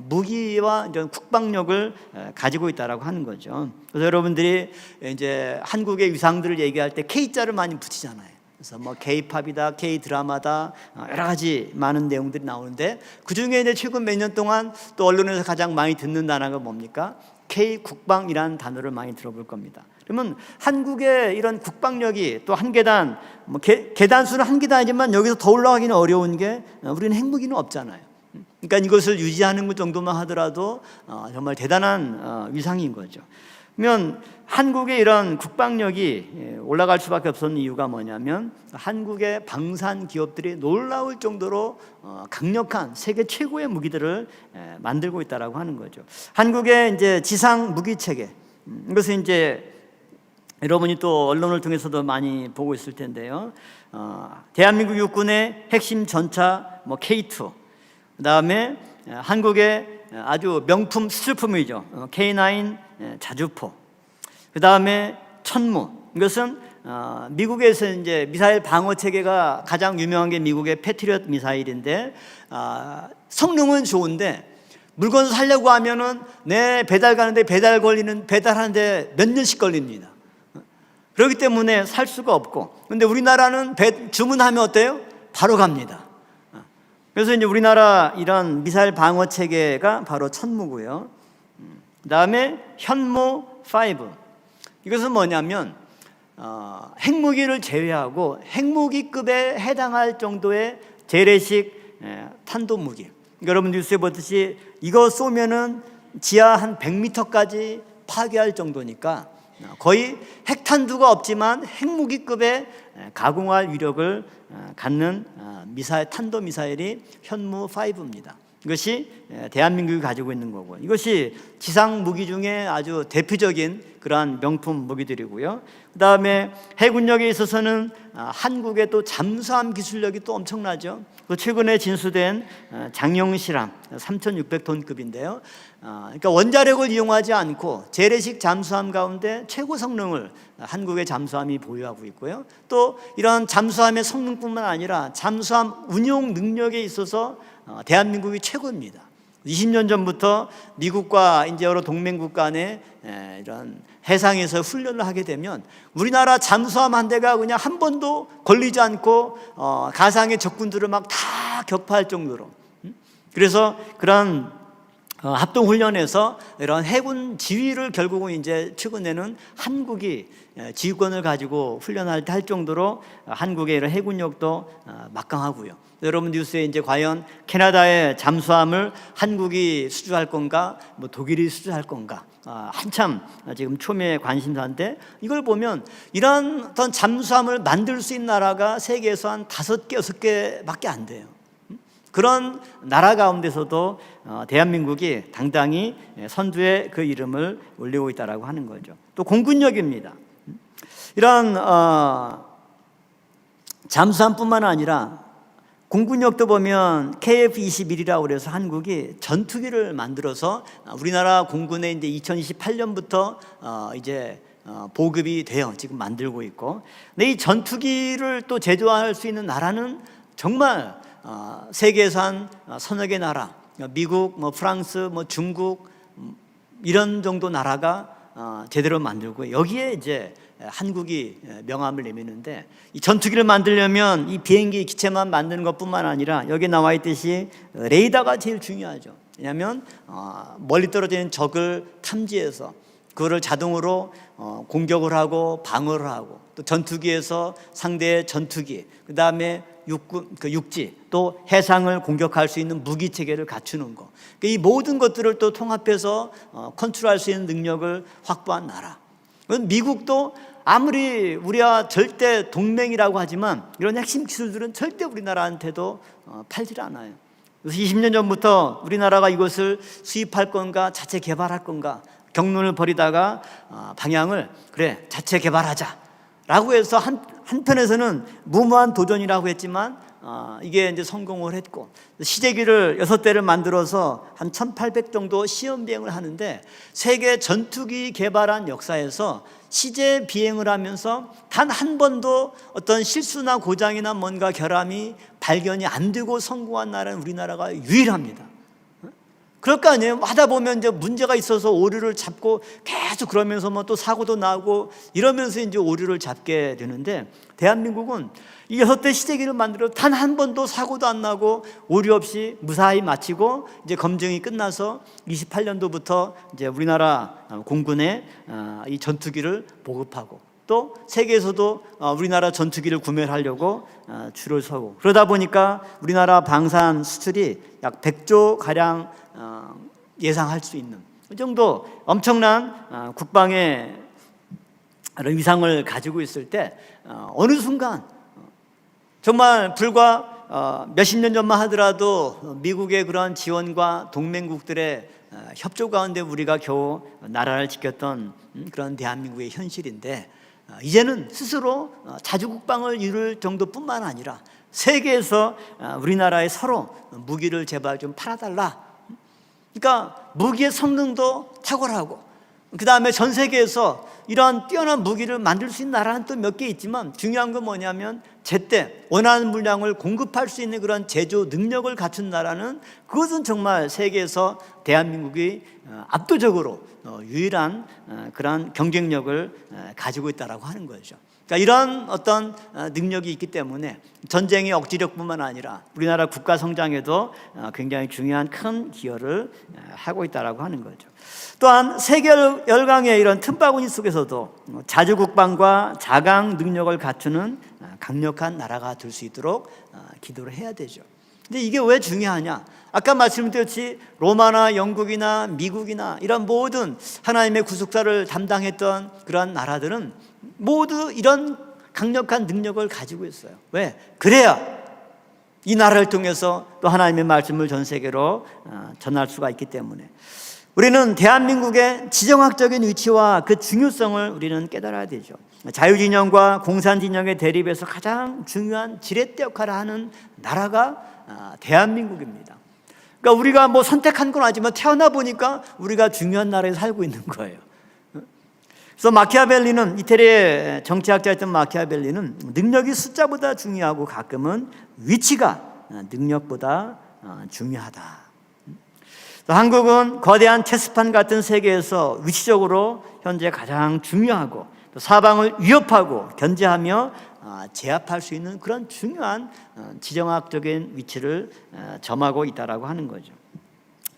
무기와 이런 국방력을 가지고 있다라고 하는 거죠. 그래서 여러분들이 이제 한국의 위상들을 얘기할 때 K자를 많이 붙이잖아요. 그래서 뭐 K-팝이다, K-드라마다 여러 가지 많은 내용들이 나오는데 그 중에 이제 최근 몇 년 동안 또 언론에서 가장 많이 듣는 단어가 뭡니까? K-국방이라는 단어를 많이 들어볼 겁니다. 그러면 한국의 이런 국방력이 또 한 계단, 뭐 계단 수는 한 계단이지만 여기서 더 올라가기는 어려운 게 우리는 핵무기는 없잖아요. 그러니까 이것을 유지하는 것 정도만 하더라도 정말 대단한 위상인 거죠. 그러면 한국의 이런 국방력이 올라갈 수밖에 없었던 이유가 뭐냐면 한국의 방산 기업들이 놀라울 정도로 강력한 세계 최고의 무기들을 만들고 있다라고 하는 거죠. 한국의 이제 지상 무기 체계, 이것은 이제 여러분이 또 언론을 통해서도 많이 보고 있을 텐데요. 대한민국 육군의 핵심 전차 뭐 K2, 그다음에 한국의 아주 명품 수출품이죠. K9 자주포. 그다음에 천무. 이것은 미국에서 이제 미사일 방어 체계가 가장 유명한 게 미국의 패트리엇 미사일인데 성능은 좋은데 물건 사려고 하면은 내 배달 가는데 배달하는데 몇 년씩 걸립니다. 그렇기 때문에 살 수가 없고, 근데 우리나라는 주문하면 어때요? 바로 갑니다. 그래서 이제 우리나라 이런 미사일 방어 체계가 바로 천무고요. 그다음에 현무 5. 이것은 뭐냐면 핵무기를 제외하고 핵무기급에 해당할 정도의 재래식 탄도무기. 여러분 뉴스에 보듯이 이거 쏘면은 지하 한 100m까지 파괴할 정도니까 거의 핵탄두가 없지만 핵무기급의 가공할 위력을 갖는 탄도미사일이 현무 5입니다. 이것이 대한민국이 가지고 있는 거고, 이것이 지상 무기 중에 아주 대표적인 그러한 명품 무기들이고요. 그 다음에 해군력에 있어서는 한국의 또 잠수함 기술력이 또 엄청나죠. 최근에 진수된 장영실함 3,600톤급인데요. 그러니까 원자력을 이용하지 않고 재래식 잠수함 가운데 최고 성능을 한국의 잠수함이 보유하고 있고요. 또 이런 잠수함의 성능뿐만 아니라 잠수함 운용 능력에 있어서 대한민국이 최고입니다. 20년 전부터 미국과 이제 여러 동맹국 간에 이런 해상에서 훈련을 하게 되면 우리나라 잠수함 한 대가 그냥 한 번도 걸리지 않고 가상의 적군들을 막 다 격파할 정도로, 그래서 그런 합동 훈련에서 이런 해군 지휘를 결국은 이제 최근에는 한국이 지휘권을 가지고 훈련할 때 할 정도로 한국의 이런 해군력도 막강하고요. 여러분 뉴스에 이제 과연 캐나다의 잠수함을 한국이 수주할 건가, 뭐 독일이 수주할 건가, 한참 지금 초미의 관심사인데, 이걸 보면 이런 어떤 잠수함을 만들 수 있는 나라가 세계에서 한 5개, 6개밖에 안 돼요. 그런 나라 가운데서도 대한민국이 당당히 선두에 그 이름을 올리고 있다라고 하는 거죠. 또 공군력입니다. 이런 잠수함뿐만 아니라 공군력도 보면 KF-21이라고 그래서 한국이 전투기를 만들어서 우리나라 공군에 이제 2028년부터 이제 보급이 돼요. 지금 만들고 있고. 근데 이 전투기를 또 제조할 수 있는 나라는 정말 세계에서 한 서너 개 나라, 미국, 뭐 프랑스, 뭐 중국, 이런 정도 나라가 제대로 만들고, 여기에 이제 한국이 명함을 내미는데, 이 전투기를 만들려면 이 비행기 기체만 만드는 것뿐만 아니라 여기 나와 있듯이 레이더가 제일 중요하죠. 왜냐하면 멀리 떨어지는 적을 탐지해서 그거를 자동으로 공격을 하고 방어를 하고, 또 전투기에서 상대의 전투기, 그 다음에 육지, 또 해상을 공격할 수 있는 무기 체계를 갖추는 거, 이 모든 것들을 또 통합해서 컨트롤할 수 있는 능력을 확보한 나라. 미국도 아무리 우리와 절대 동맹이라고 하지만 이런 핵심 기술들은 절대 우리나라한테도 팔질 않아요. 그래서 20년 전부터 우리나라가 이것을 수입할 건가 자체 개발할 건가 경론을 벌이다가 방향을 그래 자체 개발하자 라고 해서 한편에서는 무모한 도전이라고 했지만 이게 이제 성공을 했고, 시제기를 6대를 만들어서 한 1,800 정도 시험 비행을 하는데, 세계 전투기 개발한 역사에서 시제 비행을 하면서 단 한 번도 어떤 실수나 고장이나 뭔가 결함이 발견이 안 되고 성공한 나라는 우리나라가 유일합니다. 그럴 거 아니에요. 하다 보면 이제 문제가 있어서 오류를 잡고 계속 그러면서 뭐 또 사고도 나고 이러면서 이제 오류를 잡게 되는데, 대한민국은 이 6대 시제기를 만들어 단 한 번도 사고도 안 나고 오류 없이 무사히 마치고, 이제 검증이 끝나서 28년도부터 이제 우리나라 공군에 이 전투기를 보급하고, 또 세계에서도 우리나라 전투기를 구매를 하려고 줄을 서고, 그러다 보니까 우리나라 방산 수출이 약 100조 가량 예상할 수 있는 그 정도 엄청난 국방의 위상을 가지고 있을 때, 어느 순간 정말 불과 몇십 년 전만 하더라도 미국의 그런 지원과 동맹국들의 협조 가운데 우리가 겨우 나라를 지켰던 그런 대한민국의 현실인데, 이제는 스스로 자주국방을 이룰 정도뿐만 아니라 세계에서 우리나라에 서로 무기를 제발 좀 팔아달라. 그러니까 무기의 성능도 탁월하고, 그 다음에 전 세계에서 이런 뛰어난 무기를 만들 수 있는 나라는 또 몇 개 있지만, 중요한 건 뭐냐면 제때 원하는 물량을 공급할 수 있는 그런 제조 능력을 갖춘 나라는, 그것은 정말 세계에서 대한민국이 압도적으로 유일한 그런 경쟁력을 가지고 있다라고 하는 거죠. 그러니까 이런 어떤 능력이 있기 때문에 전쟁의 억지력뿐만 아니라 우리나라 국가 성장에도 굉장히 중요한 큰 기여를 하고 있다라고 하는 거죠. 또한 세계 열강의 이런 틈바구니 속에서도 자주국방과 자강 능력을 갖추는 강력한 나라가 될 수 있도록 기도를 해야 되죠. 근데 이게 왜 중요하냐? 아까 말씀드렸듯이 로마나 영국이나 미국이나 이런 모든 하나님의 구속사를 담당했던 그런 나라들은 모두 이런 강력한 능력을 가지고 있어요. 왜? 그래야 이 나라를 통해서 또 하나님의 말씀을 전 세계로 전할 수가 있기 때문에, 우리는 대한민국의 지정학적인 위치와 그 중요성을 우리는 깨달아야 되죠. 자유진영과 공산진영의 대립에서 가장 중요한 지렛대 역할을 하는 나라가 대한민국입니다. 그러니까 우리가 뭐 선택한 건 아니지만 태어나 보니까 우리가 중요한 나라에 살고 있는 거예요. 그래서 마키아벨리는, 이태리의 정치학자였던 마키아벨리는 능력이 숫자보다 중요하고 가끔은 위치가 능력보다 중요하다. 한국은 거대한 체스판 같은 세계에서 위치적으로 현재 가장 중요하고, 또 사방을 위협하고 견제하며 제압할 수 있는 그런 중요한 지정학적인 위치를 점하고 있다라고 하는 거죠.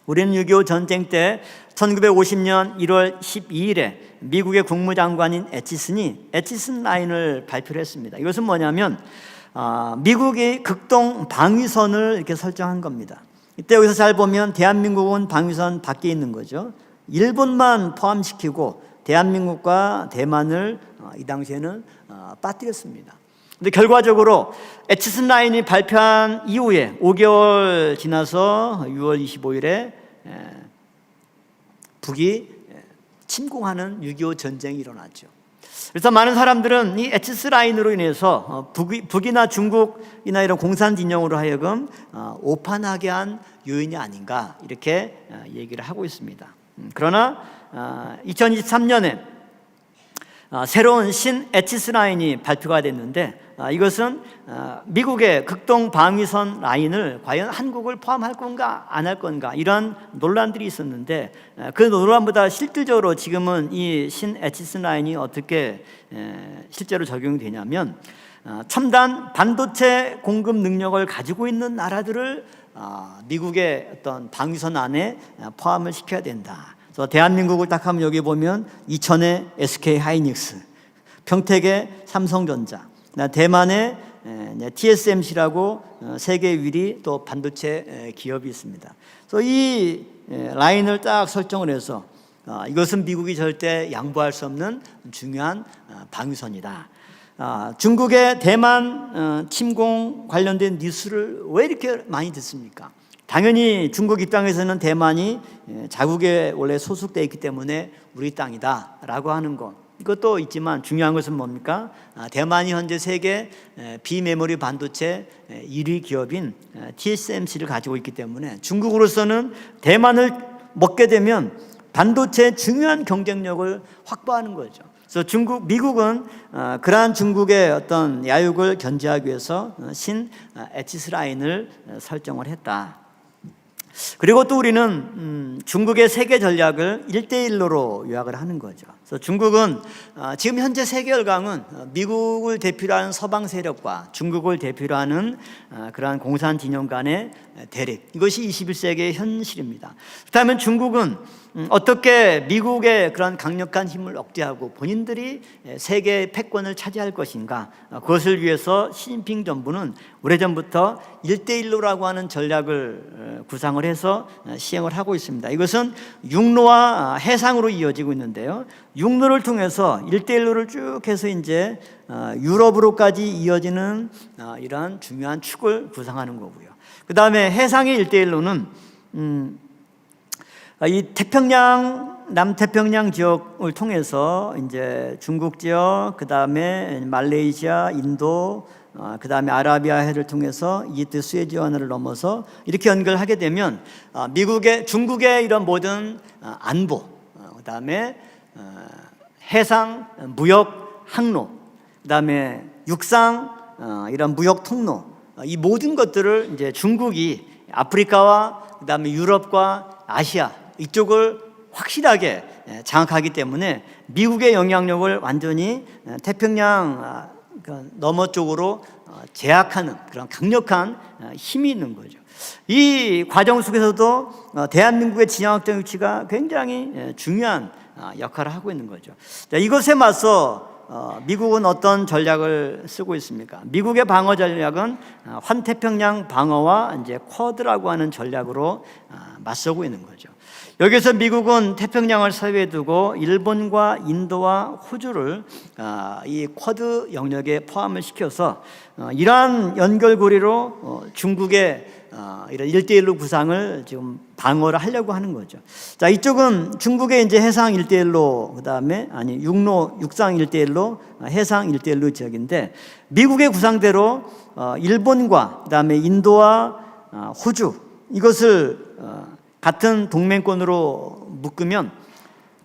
우리는 6.25 전쟁 때 1950년 1월 12일에 미국의 국무장관인 애치슨 라인을 발표를 했습니다. 이것은 뭐냐면 미국이 극동 방위선을 이렇게 설정한 겁니다. 이때 여기서 잘 보면 대한민국은 방위선 밖에 있는 거죠. 일본만 포함시키고 대한민국과 대만을 이 당시에는 빠뜨렸습니다. 근데 결과적으로 애치슨 라인이 발표한 이후에 5개월 지나서 6월 25일에 북이 침공하는 6.25 전쟁이 일어났죠. 그래서 많은 사람들은 이 애치슨 라인으로 인해서 북이나 중국이나 이런 공산진영으로 하여금 오판하게 한 요인이 아닌가, 이렇게 얘기를 하고 있습니다. 그러나 2023년에 새로운 신 애치슨 라인이 발표가 됐는데, 이것은 미국의 극동 방위선 라인을 과연 한국을 포함할 건가 안 할 건가, 이런 논란들이 있었는데, 그 논란보다 실질적으로 지금은 이 신 애치슨 라인이 어떻게 실제로 적용이 되냐면, 첨단 반도체 공급 능력을 가지고 있는 나라들을 미국의 어떤 방위선 안에 포함을 시켜야 된다. 그래서 대한민국을 딱 하면 여기 보면 이천의 SK 하이닉스, 평택의 삼성전자, 대만의 TSMC라고 세계 위리 또 반도체 기업이 있습니다. 그래서 이 라인을 딱 설정을 해서 이것은 미국이 절대 양보할 수 없는 중요한 방위선이다. 중국의 대만 침공 관련된 뉴스를 왜 이렇게 많이 듣습니까? 당연히 중국 입장에서는 대만이 자국에 원래 소속되어 있기 때문에 우리 땅이다 라고 하는 것, 이것도 있지만 중요한 것은 뭡니까? 대만이 현재 세계 비메모리 반도체 1위 기업인 TSMC를 가지고 있기 때문에 중국으로서는 대만을 먹게 되면 반도체의 중요한 경쟁력을 확보하는 거죠. 그래서 미국은 그러한 중국의 어떤 야욕을 견제하기 위해서 신 애치슨 라인을 설정을 했다. 그리고 또 우리는 중국의 세계 전략을 1대1로 요약을 하는 거죠. 그래서 중국은 지금 현재 세계 열강은 미국을 대표로 하는 서방 세력과 중국을 대표로 하는 그러한 공산 진영 간의 대립, 이것이 21세기의 현실입니다. 그렇다면 중국은 어떻게 미국의 그런 강력한 힘을 억제하고 본인들이 세계 패권을 차지할 것인가, 그것을 위해서 시진핑 정부는 오래전부터 1대1로라고 하는 전략을 구상을 해서 시행을 하고 있습니다. 이것은 육로와 해상으로 이어지고 있는데요, 육로를 통해서 1대1로를 쭉 해서 이제 유럽으로까지 이어지는 이러한 중요한 축을 구상하는 거고요. 그 다음에 해상의 1대1로는 이 태평양, 남태평양 지역을 통해서 이제 중국 지역, 그 다음에 말레이시아, 인도, 그 다음에 아라비아해를 통해서 이집트 수에즈완을 넘어서 이렇게 연결하게 되면 중국의 이런 모든 안보, 그 다음에 해상 무역 항로, 그 다음에 육상 이런 무역 통로, 이 모든 것들을 이제 중국이 아프리카와 그 다음에 유럽과 아시아 이쪽을 확실하게 장악하기 때문에 미국의 영향력을 완전히 태평양 너머 쪽으로 제압하는 그런 강력한 힘이 있는 거죠. 이 과정 속에서도 대한민국의 진영학적 위치가 굉장히 중요한 역할을 하고 있는 거죠. 자, 이것에 맞서 미국은 어떤 전략을 쓰고 있습니까? 미국의 방어 전략은 환태평양 방어와 이제 쿼드라고 하는 전략으로 맞서고 있는 거죠. 여기서 미국은 태평양을 사이에 두고 일본과 인도와 호주를 이 쿼드 영역에 포함을 시켜서 이러한 연결고리로 중국의 이런 1대1로 구상을 지금 방어를 하려고 하는 거죠. 자, 이쪽은 중국의 이제 해상 1대1로, 그다음에 육상 1대1로, 해상 1대1로 지역인데, 미국의 구상대로 일본과 그다음에 인도와 호주, 이것을 같은 동맹권으로 묶으면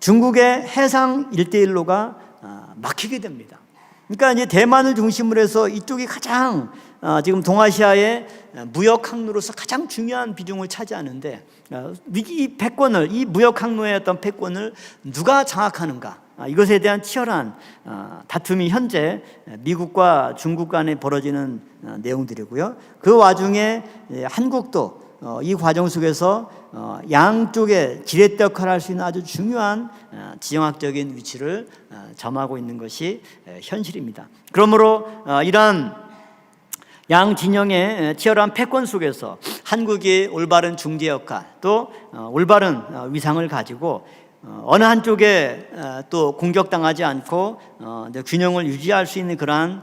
중국의 해상 1대1로가 막히게 됩니다. 그러니까 이제 대만을 중심으로 해서 이쪽이 가장 지금 동아시아의 무역 항로로서 가장 중요한 비중을 차지하는데, 이 무역 항로의 어떤 패권을 누가 장악하는가, 이것에 대한 치열한 다툼이 현재 미국과 중국 간에 벌어지는 내용들이고요. 그 와중에 한국도 이 과정 속에서 양쪽에 지렛대 역할을 할 수 있는 아주 중요한 지정학적인 위치를 점하고 있는 것이 현실입니다. 그러므로 이러한 양 진영의 치열한 패권 속에서 한국이 올바른 중재 역할, 또 올바른 위상을 가지고 어느 한쪽에 또 공격당하지 않고 균형을 유지할 수 있는 그러한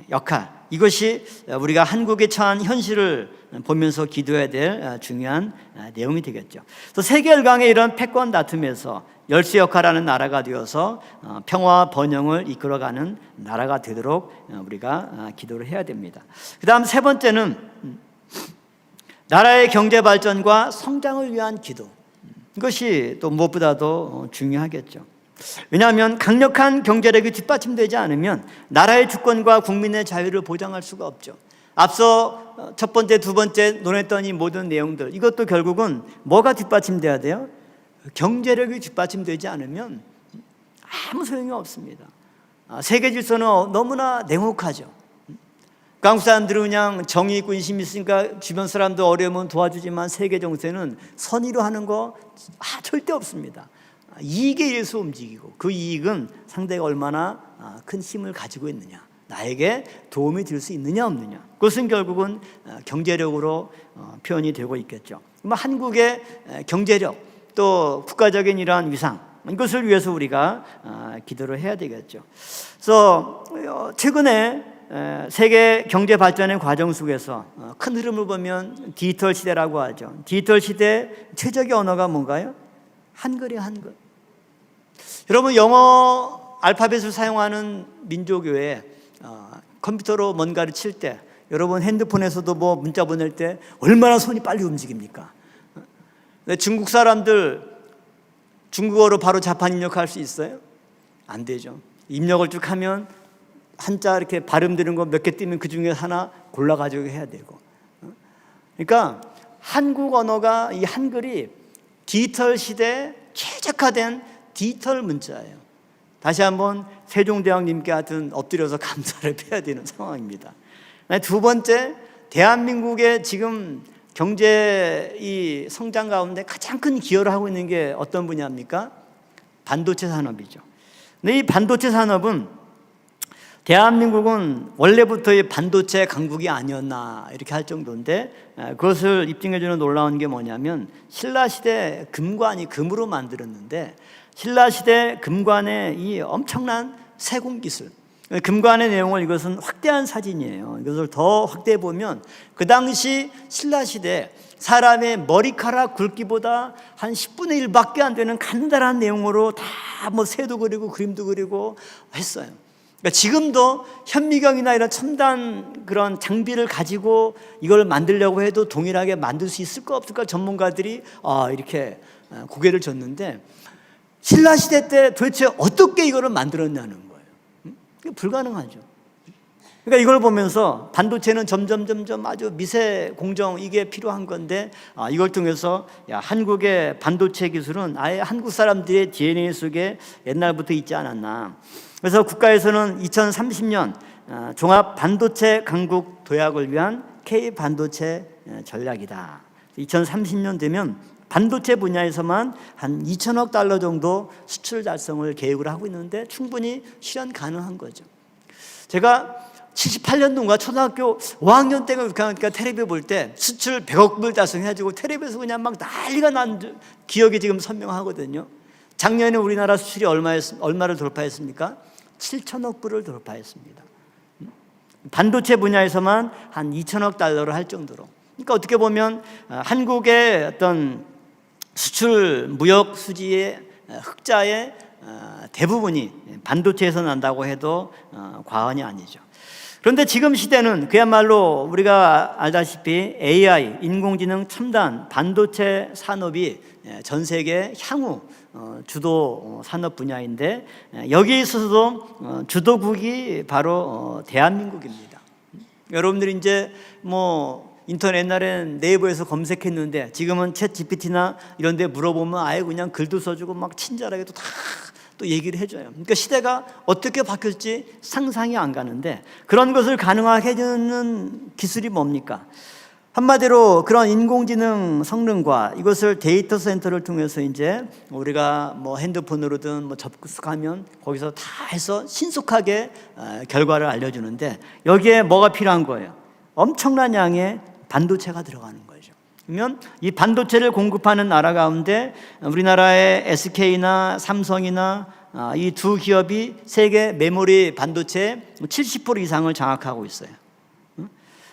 역할, 이것이 우리가 한국에 처한 현실을 보면서 기도해야 될 중요한 내용이 되겠죠. 또 세계 열강의 이런 패권 다툼에서 열쇠 역할하는 나라가 되어서 평화와 번영을 이끌어가는 나라가 되도록 우리가 기도를 해야 됩니다. 그 다음 세 번째는 나라의 경제 발전과 성장을 위한 기도. 이것이 또 무엇보다도 중요하겠죠. 왜냐하면 강력한 경제력이 뒷받침되지 않으면 나라의 주권과 국민의 자유를 보장할 수가 없죠. 앞서 첫 번째, 두 번째 논했던 이 모든 내용들, 이것도 결국은 뭐가 뒷받침돼야 돼요? 경제력이 뒷받침되지 않으면 아무 소용이 없습니다. 세계 질서는 너무나 냉혹하죠. 한국 사람들은 그냥 정의 있고 인심이 있으니까 주변 사람도 어려우면 도와주지만 세계 정세는 선의로 하는 거 절대 없습니다. 이익에 의해서 움직이고, 그 이익은 상대가 얼마나 큰 힘을 가지고 있느냐, 나에게 도움이 될 수 있느냐 없느냐, 그것은 결국은 경제력으로 표현이 되고 있겠죠. 한국의 경제력, 또 국가적인 이러한 위상, 이것을 위해서 우리가 기도를 해야 되겠죠. 그래서 최근에 세계 경제 발전의 과정 속에서 큰 흐름을 보면 디지털 시대라고 하죠. 디지털 시대 최적의 언어가 뭔가요? 한글이에요, 한글. 여러분, 영어 알파벳을 사용하는 민족 외에 컴퓨터로 뭔가를 칠 때, 여러분 핸드폰에서도 뭐 문자 보낼 때 얼마나 손이 빨리 움직입니까? 중국 사람들 중국어로 바로 자판 입력할 수 있어요? 안 되죠. 입력을 쭉 하면 한자 이렇게 발음되는 거 몇 개 뜨면 그 중에 하나 골라가지고 해야 되고. 그러니까 한국 언어가 이 한글이 디지털 시대에 최적화된 디지털 문자예요. 다시 한번 세종대왕님께 하여튼 엎드려서 감사를 해야 되는 상황입니다. 두 번째, 대한민국의 지금 경제 이 성장 가운데 가장 큰 기여를 하고 있는 게 어떤 분야입니까? 반도체 산업이죠. 근데 이 반도체 산업은 대한민국은 원래부터 이 반도체 강국이 아니었나 이렇게 할 정도인데, 그것을 입증해주는 놀라운 게 뭐냐면 신라시대 금관이 금으로 만들었는데 신라시대 금관의 이 엄청난 세공기술, 금관의 내용을 이것은 확대한 사진이에요. 이것을 더 확대해 보면 그 당시 신라시대 사람의 머리카락 굵기보다 한 10분의 1밖에 안 되는 간단한 내용으로 다 뭐 새도 그리고 그림도 그리고 했어요. 그러니까 지금도 현미경이나 이런 첨단 그런 장비를 가지고 이걸 만들려고 해도 동일하게 만들 수 있을까 없을까 전문가들이 이렇게 고개를 젓는데, 신라시대 때 도대체 어떻게 이거를 만들었냐는 거예요. 불가능하죠. 그러니까 이걸 보면서 반도체는 점점 아주 미세 공정 이게 필요한 건데, 이걸 통해서 한국의 반도체 기술은 아예 한국 사람들의 DNA 속에 옛날부터 있지 않았나. 그래서 국가에서는 2030년 종합 반도체 강국 도약을 위한 K 반도체 전략이다. 2030년 되면 반도체 분야에서만 한 2천억 달러 정도 수출 달성을 계획을 하고 있는데 충분히 실현 가능한 거죠. 제가 78년도인가 초등학교 5학년 때가 그러니까 텔레비 볼 때 수출 100억 불 달성해가지고 텔레비에서 그냥 막 난리가 난 기억이 지금 선명하거든요. 작년에 우리나라 수출이 얼마를 돌파했습니까? 7천억 불을 돌파했습니다. 반도체 분야에서만 한 2천억 달러를 할 정도로. 그러니까 어떻게 보면 한국의 어떤 수출 무역 수지의 흑자의 대부분이 반도체에서 난다고 해도 과언이 아니죠. 그런데 지금 시대는 그야말로 우리가 알다시피 AI, 인공지능, 첨단, 반도체 산업이 전 세계 향후 주도 산업 분야인데, 여기에 있어서도 주도국이 바로 대한민국입니다. 여러분들이 이제 뭐 인터넷 옛날엔 네이버에서 검색했는데 지금은 챗 GPT나 이런 데 물어보면 아예 그냥 글도 써주고 막 친절하게 또 얘기를 해줘요. 그러니까 시대가 어떻게 바뀔지 상상이 안 가는데, 그런 것을 가능하게 해주는 기술이 뭡니까? 한마디로 그런 인공지능 성능과 이것을 데이터 센터를 통해서 이제 우리가 뭐 핸드폰으로든 뭐 접속하면 거기서 다 해서 신속하게 결과를 알려주는데, 여기에 뭐가 필요한 거예요? 엄청난 양의 반도체가 들어가는 거죠. 그러면 이 반도체를 공급하는 나라 가운데 우리나라의 SK나 삼성이나 이 두 기업이 세계 메모리 반도체 70% 이상을 장악하고 있어요.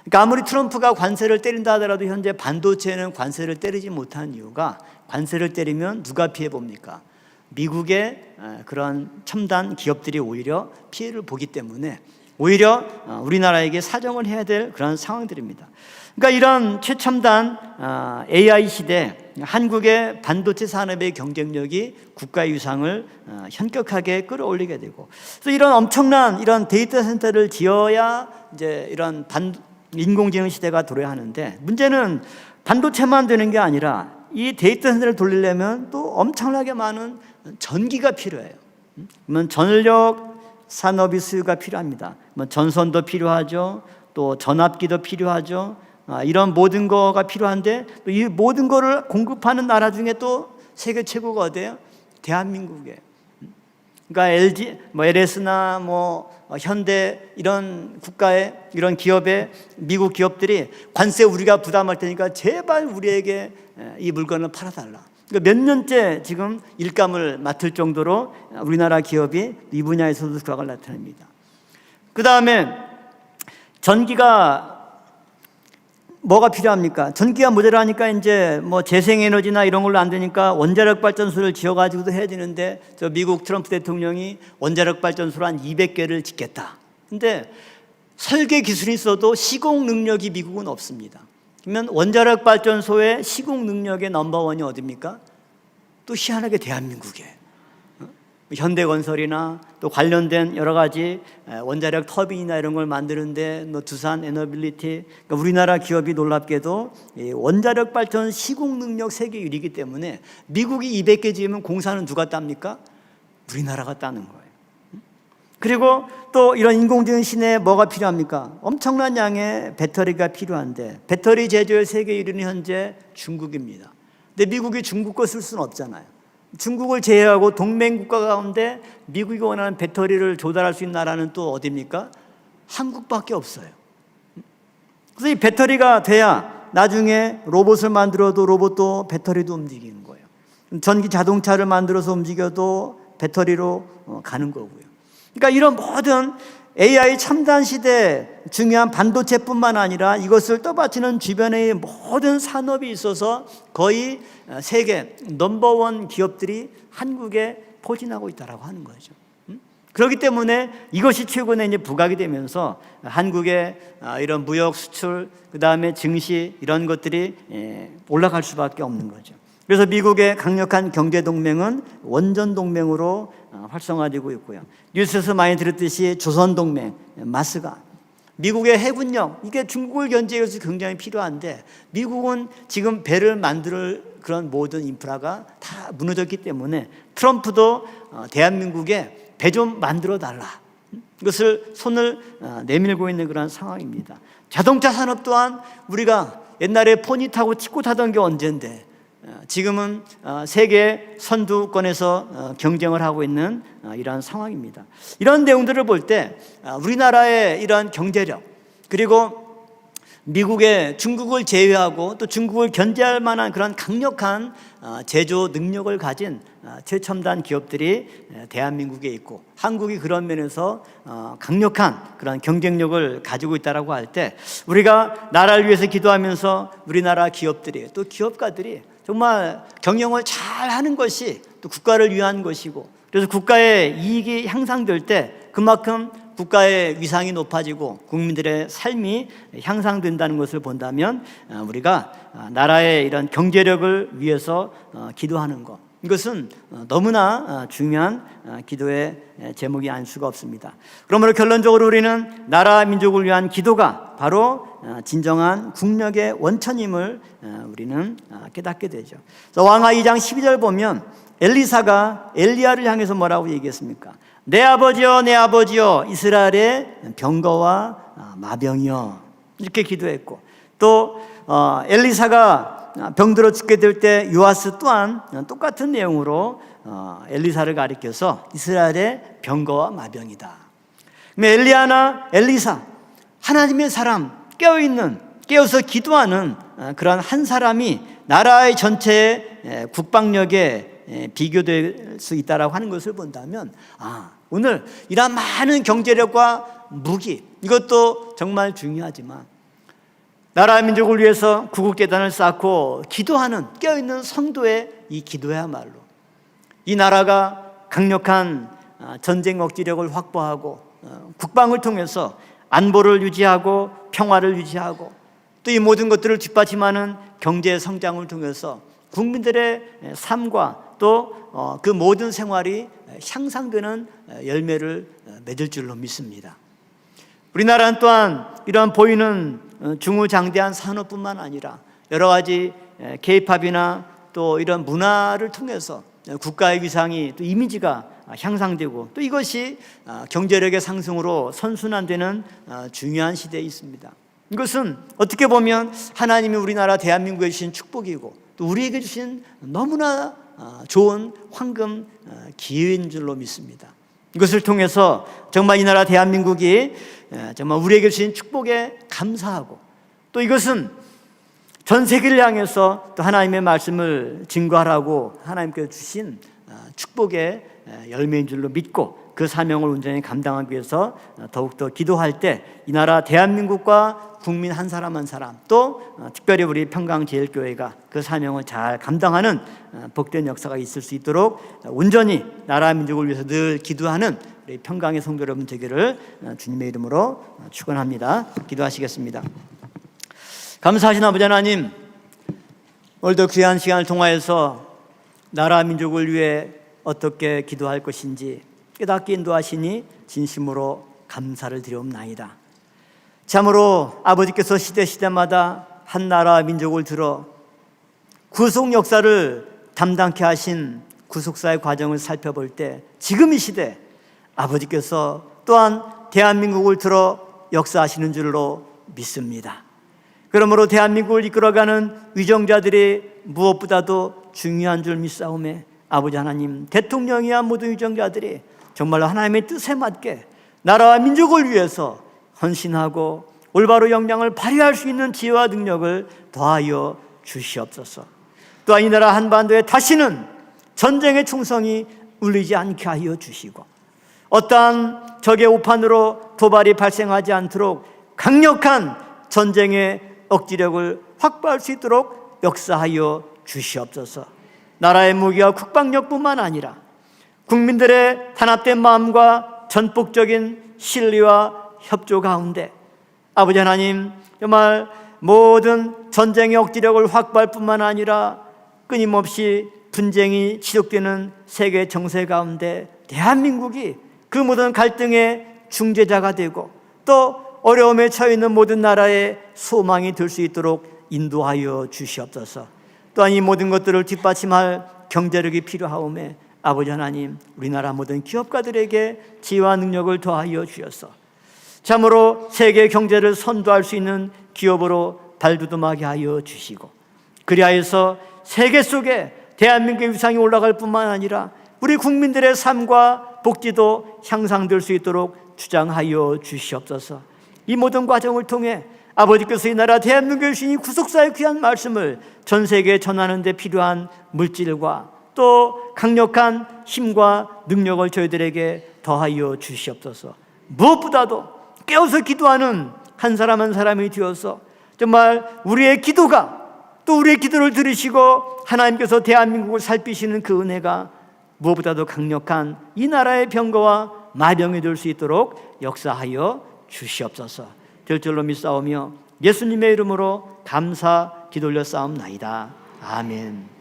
그러니까 아무리 트럼프가 관세를 때린다 하더라도 현재 반도체는 관세를 때리지 못한 이유가, 관세를 때리면 누가 피해 봅니까? 미국의 그런 첨단 기업들이 오히려 피해를 보기 때문에 오히려 우리나라에게 사정을 해야 될 그런 상황들입니다. 그러니까 이런 최첨단 AI 시대, 한국의 반도체 산업의 경쟁력이 국가의 위상을 현격하게 끌어올리게 되고, 그래서 이런 엄청난 이런 데이터 센터를 지어야 이제 이런 인공지능 시대가 도래야 하는데, 문제는 반도체만 되는 게 아니라 이 데이터 센터를 돌리려면 또 엄청나게 많은 전기가 필요해요. 그러면 전력 산업이 수요가 필요합니다. 전선도 필요하죠. 또 전압기도 필요하죠. 이런 모든 거가 필요한데, 또 이 모든 거를 공급하는 나라 중에 또 세계 최고가 어디예요? 대한민국이에요. 그러니까 LG, LS나 현대 이런 국가의 이런 기업의 미국 기업들이 관세 우리가 부담할 테니까 제발 우리에게 이 물건을 팔아달라. 그러니까 몇 년째 지금 일감을 맡을 정도로 우리나라 기업이 이 분야에서도 수확을 나타냅니다. 그 다음에 전기가 뭐가 필요합니까? 전기가 모자라니까 이제 재생에너지나 이런 걸로 안 되니까 원자력 발전소를 지어가지고도 해야 되는데, 저 미국 트럼프 대통령이 원자력 발전소를 한 200개를 짓겠다. 근데 설계 기술이 있어도 시공 능력이 미국은 없습니다. 그러면 원자력 발전소의 시공 능력의 넘버원이 어디입니까? 또 희한하게 대한민국이에요. 현대건설이나 또 관련된 여러 가지 원자력 터빈이나 이런 걸 만드는데 두산 에너빌리티, 그러니까 우리나라 기업이 놀랍게도 원자력 발전 시공 능력 세계 1위이기 때문에 미국이 200개 지으면 공사는 누가 땁니까? 우리나라가 따는 거예요. 그리고 또 이런 인공지능 시대에 뭐가 필요합니까? 엄청난 양의 배터리가 필요한데 배터리 제조의 세계 1위는 현재 중국입니다. 근데 미국이 중국 거 쓸 수는 없잖아요. 중국을 제외하고 동맹국가 가운데 미국이 원하는 배터리를 조달할 수 있는 나라는 또 어디입니까? 한국밖에 없어요. 그래서 이 배터리가 돼야 나중에 로봇을 만들어도 로봇도 배터리도 움직이는 거예요. 전기 자동차를 만들어서 움직여도 배터리로 가는 거고요. 그러니까 이런 모든 AI 첨단 시대 중요한 반도체뿐만 아니라 이것을 떠받치는 주변의 모든 산업이 있어서 거의 세계 넘버원 기업들이 한국에 포진하고 있다라고 하는 거죠. 그렇기 때문에 이것이 최근에 이제 부각이 되면서 한국의 이런 무역 수출, 그 다음에 증시 이런 것들이 올라갈 수밖에 없는 거죠. 그래서 미국의 강력한 경제 동맹은 원전 동맹으로 활성화되고 있고요. 뉴스에서 많이 들었듯이 조선 동맹, 마스가 미국의 해군력, 이게 중국을 견제하기 위해서 굉장히 필요한데 미국은 지금 배를 만들 그런 모든 인프라가 다 무너졌기 때문에 트럼프도 대한민국에 배 좀 만들어 달라, 이것을 손을 내밀고 있는 그런 상황입니다. 자동차 산업 또한 우리가 옛날에 포니 타고 치고 타던 게 언젠데 지금은 세계 선두권에서 경쟁을 하고 있는 이러한 상황입니다. 이런 내용들을 볼 때 우리나라의 이러한 경제력, 그리고 미국의 중국을 제외하고 또 중국을 견제할 만한 그런 강력한 제조 능력을 가진 최첨단 기업들이 대한민국에 있고 한국이 그런 면에서 강력한 그런 경쟁력을 가지고 있다라고 할 때 우리가 나라를 위해서 기도하면서 우리나라 기업들이 또 기업가들이 정말 경영을 잘 하는 것이 또 국가를 위한 것이고, 그래서 국가의 이익이 향상될 때 그만큼 국가의 위상이 높아지고 국민들의 삶이 향상된다는 것을 본다면 우리가 나라의 이런 경제력을 위해서 기도하는 것, 이것은 너무나 중요한 기도의 제목이 아닐 수가 없습니다. 그러므로 결론적으로 우리는 나라 민족을 위한 기도가 바로 진정한 국력의 원천임을 우리는 깨닫게 되죠. 왕하 2장 12절 보면 엘리사가 엘리야를 향해서 뭐라고 얘기했습니까? 내 아버지여, 내 아버지여, 이스라엘의 병거와 마병이여, 이렇게 기도했고, 또 엘리사가 병들어 죽게 될 때 요아스 또한 똑같은 내용으로 엘리사를 가리켜서 이스라엘의 병거와 마병이다. 엘리야나 엘리사, 하나님의 사람, 깨어서 기도하는 그런 한 사람이 나라의 전체의 국방력에 비교될 수 있다라고 하는 것을 본다면 오늘 이러한 많은 경제력과 무기, 이것도 정말 중요하지만 나라 민족을 위해서 구국계단을 쌓고 기도하는 깨어있는 성도의 이 기도야말로 이 나라가 강력한 전쟁 억지력을 확보하고 국방을 통해서 안보를 유지하고 평화를 유지하고 또 이 모든 것들을 뒷받침하는 경제 성장을 통해서 국민들의 삶과 또 그 모든 생활이 향상되는 열매를 맺을 줄로 믿습니다. 우리나라는 또한 이러한 보이는 중후장대한 산업뿐만 아니라 여러 가지 K-팝이나 또 이런 문화를 통해서 국가의 위상이 또 이미지가 향상되고 또 이것이 경제력의 상승으로 선순환되는 중요한 시대에 있습니다. 이것은 어떻게 보면 하나님이 우리나라 대한민국에 주신 축복이고 또 우리에게 주신 너무나 좋은 황금 기회인 줄로 믿습니다. 이것을 통해서 정말 이 나라 대한민국이 정말 우리에게 주신 축복에 감사하고 또 이것은 전 세계를 향해서 또 하나님의 말씀을 증거하라고 하나님께서 주신 축복의 열매인 줄로 믿고 그 사명을 온전히 감당하기 위해서 더욱더 기도할 때 이 나라 대한민국과 국민 한 사람 한 사람 또 특별히 우리 평강제일교회가 그 사명을 잘 감당하는 복된 역사가 있을 수 있도록 온전히 나라 민족을 위해서 늘 기도하는 우리 평강의 성도 여러분 되기를 주님의 이름으로 축원합니다. 기도하시겠습니다. 감사하신 아버지 하나님, 오늘도 귀한 시간을 통하여서 나라 민족을 위해 어떻게 기도할 것인지 깨닫게 인도하시니 진심으로 감사를 드리옵나이다. 참으로 아버지께서 시대마다 한 나라 민족을 들어 구속 역사를 담당케 하신 구속사의 과정을 살펴볼 때 지금 이 시대 아버지께서 또한 대한민국을 들어 역사하시는 줄로 믿습니다. 그러므로 대한민국을 이끌어가는 위정자들이 무엇보다도 중요한 줄 믿사오매 아버지 하나님, 대통령이야 모든 위정자들이 정말로 하나님의 뜻에 맞게 나라와 민족을 위해서 헌신하고 올바로 역량을 발휘할 수 있는 지혜와 능력을 더하여 주시옵소서. 또한 이 나라 한반도에 다시는 전쟁의 총성이 울리지 않게 하여 주시고 어떠한 적의 오판으로 도발이 발생하지 않도록 강력한 전쟁의 억지력을 확보할 수 있도록 역사하여 주시옵소서. 나라의 무기와 국방력뿐만 아니라 국민들의 단합된 마음과 전폭적인 신뢰와 협조 가운데 아버지 하나님, 정말 모든 전쟁의 억지력을 확보할 뿐만 아니라 끊임없이 분쟁이 지속되는 세계 정세 가운데 대한민국이 그 모든 갈등의 중재자가 되고 또 어려움에 처해 있는 모든 나라의 소망이 될 수 있도록 인도하여 주시옵소서. 또한 이 모든 것들을 뒷받침할 경제력이 필요하오매 아버지 하나님, 우리나라 모든 기업가들에게 지혜와 능력을 더하여 주셔서 참으로 세계 경제를 선도할 수 있는 기업으로 발돋움하게 하여 주시고 그리하여서 세계 속에 대한민국의 위상이 올라갈 뿐만 아니라 우리 국민들의 삶과 복지도 향상될 수 있도록 주장하여 주시옵소서. 이 모든 과정을 통해 아버지께서 이 나라 대한민국에 주신 이 구속사의 귀한 말씀을 전 세계에 전하는 데 필요한 물질과 또 강력한 힘과 능력을 저희들에게 더하여 주시옵소서. 무엇보다도 깨어서 기도하는 한 사람 한 사람이 되어서 정말 우리의 기도가 또 우리의 기도를 들으시고 하나님께서 대한민국을 살피시는 그 은혜가 무엇보다도 강력한 이 나라의 병거와 마병이 될 수 있도록 역사하여 주시옵소서. 될 줄로 믿사오며 예수님의 이름으로 감사 기도 올려 싸움나이다. 아멘.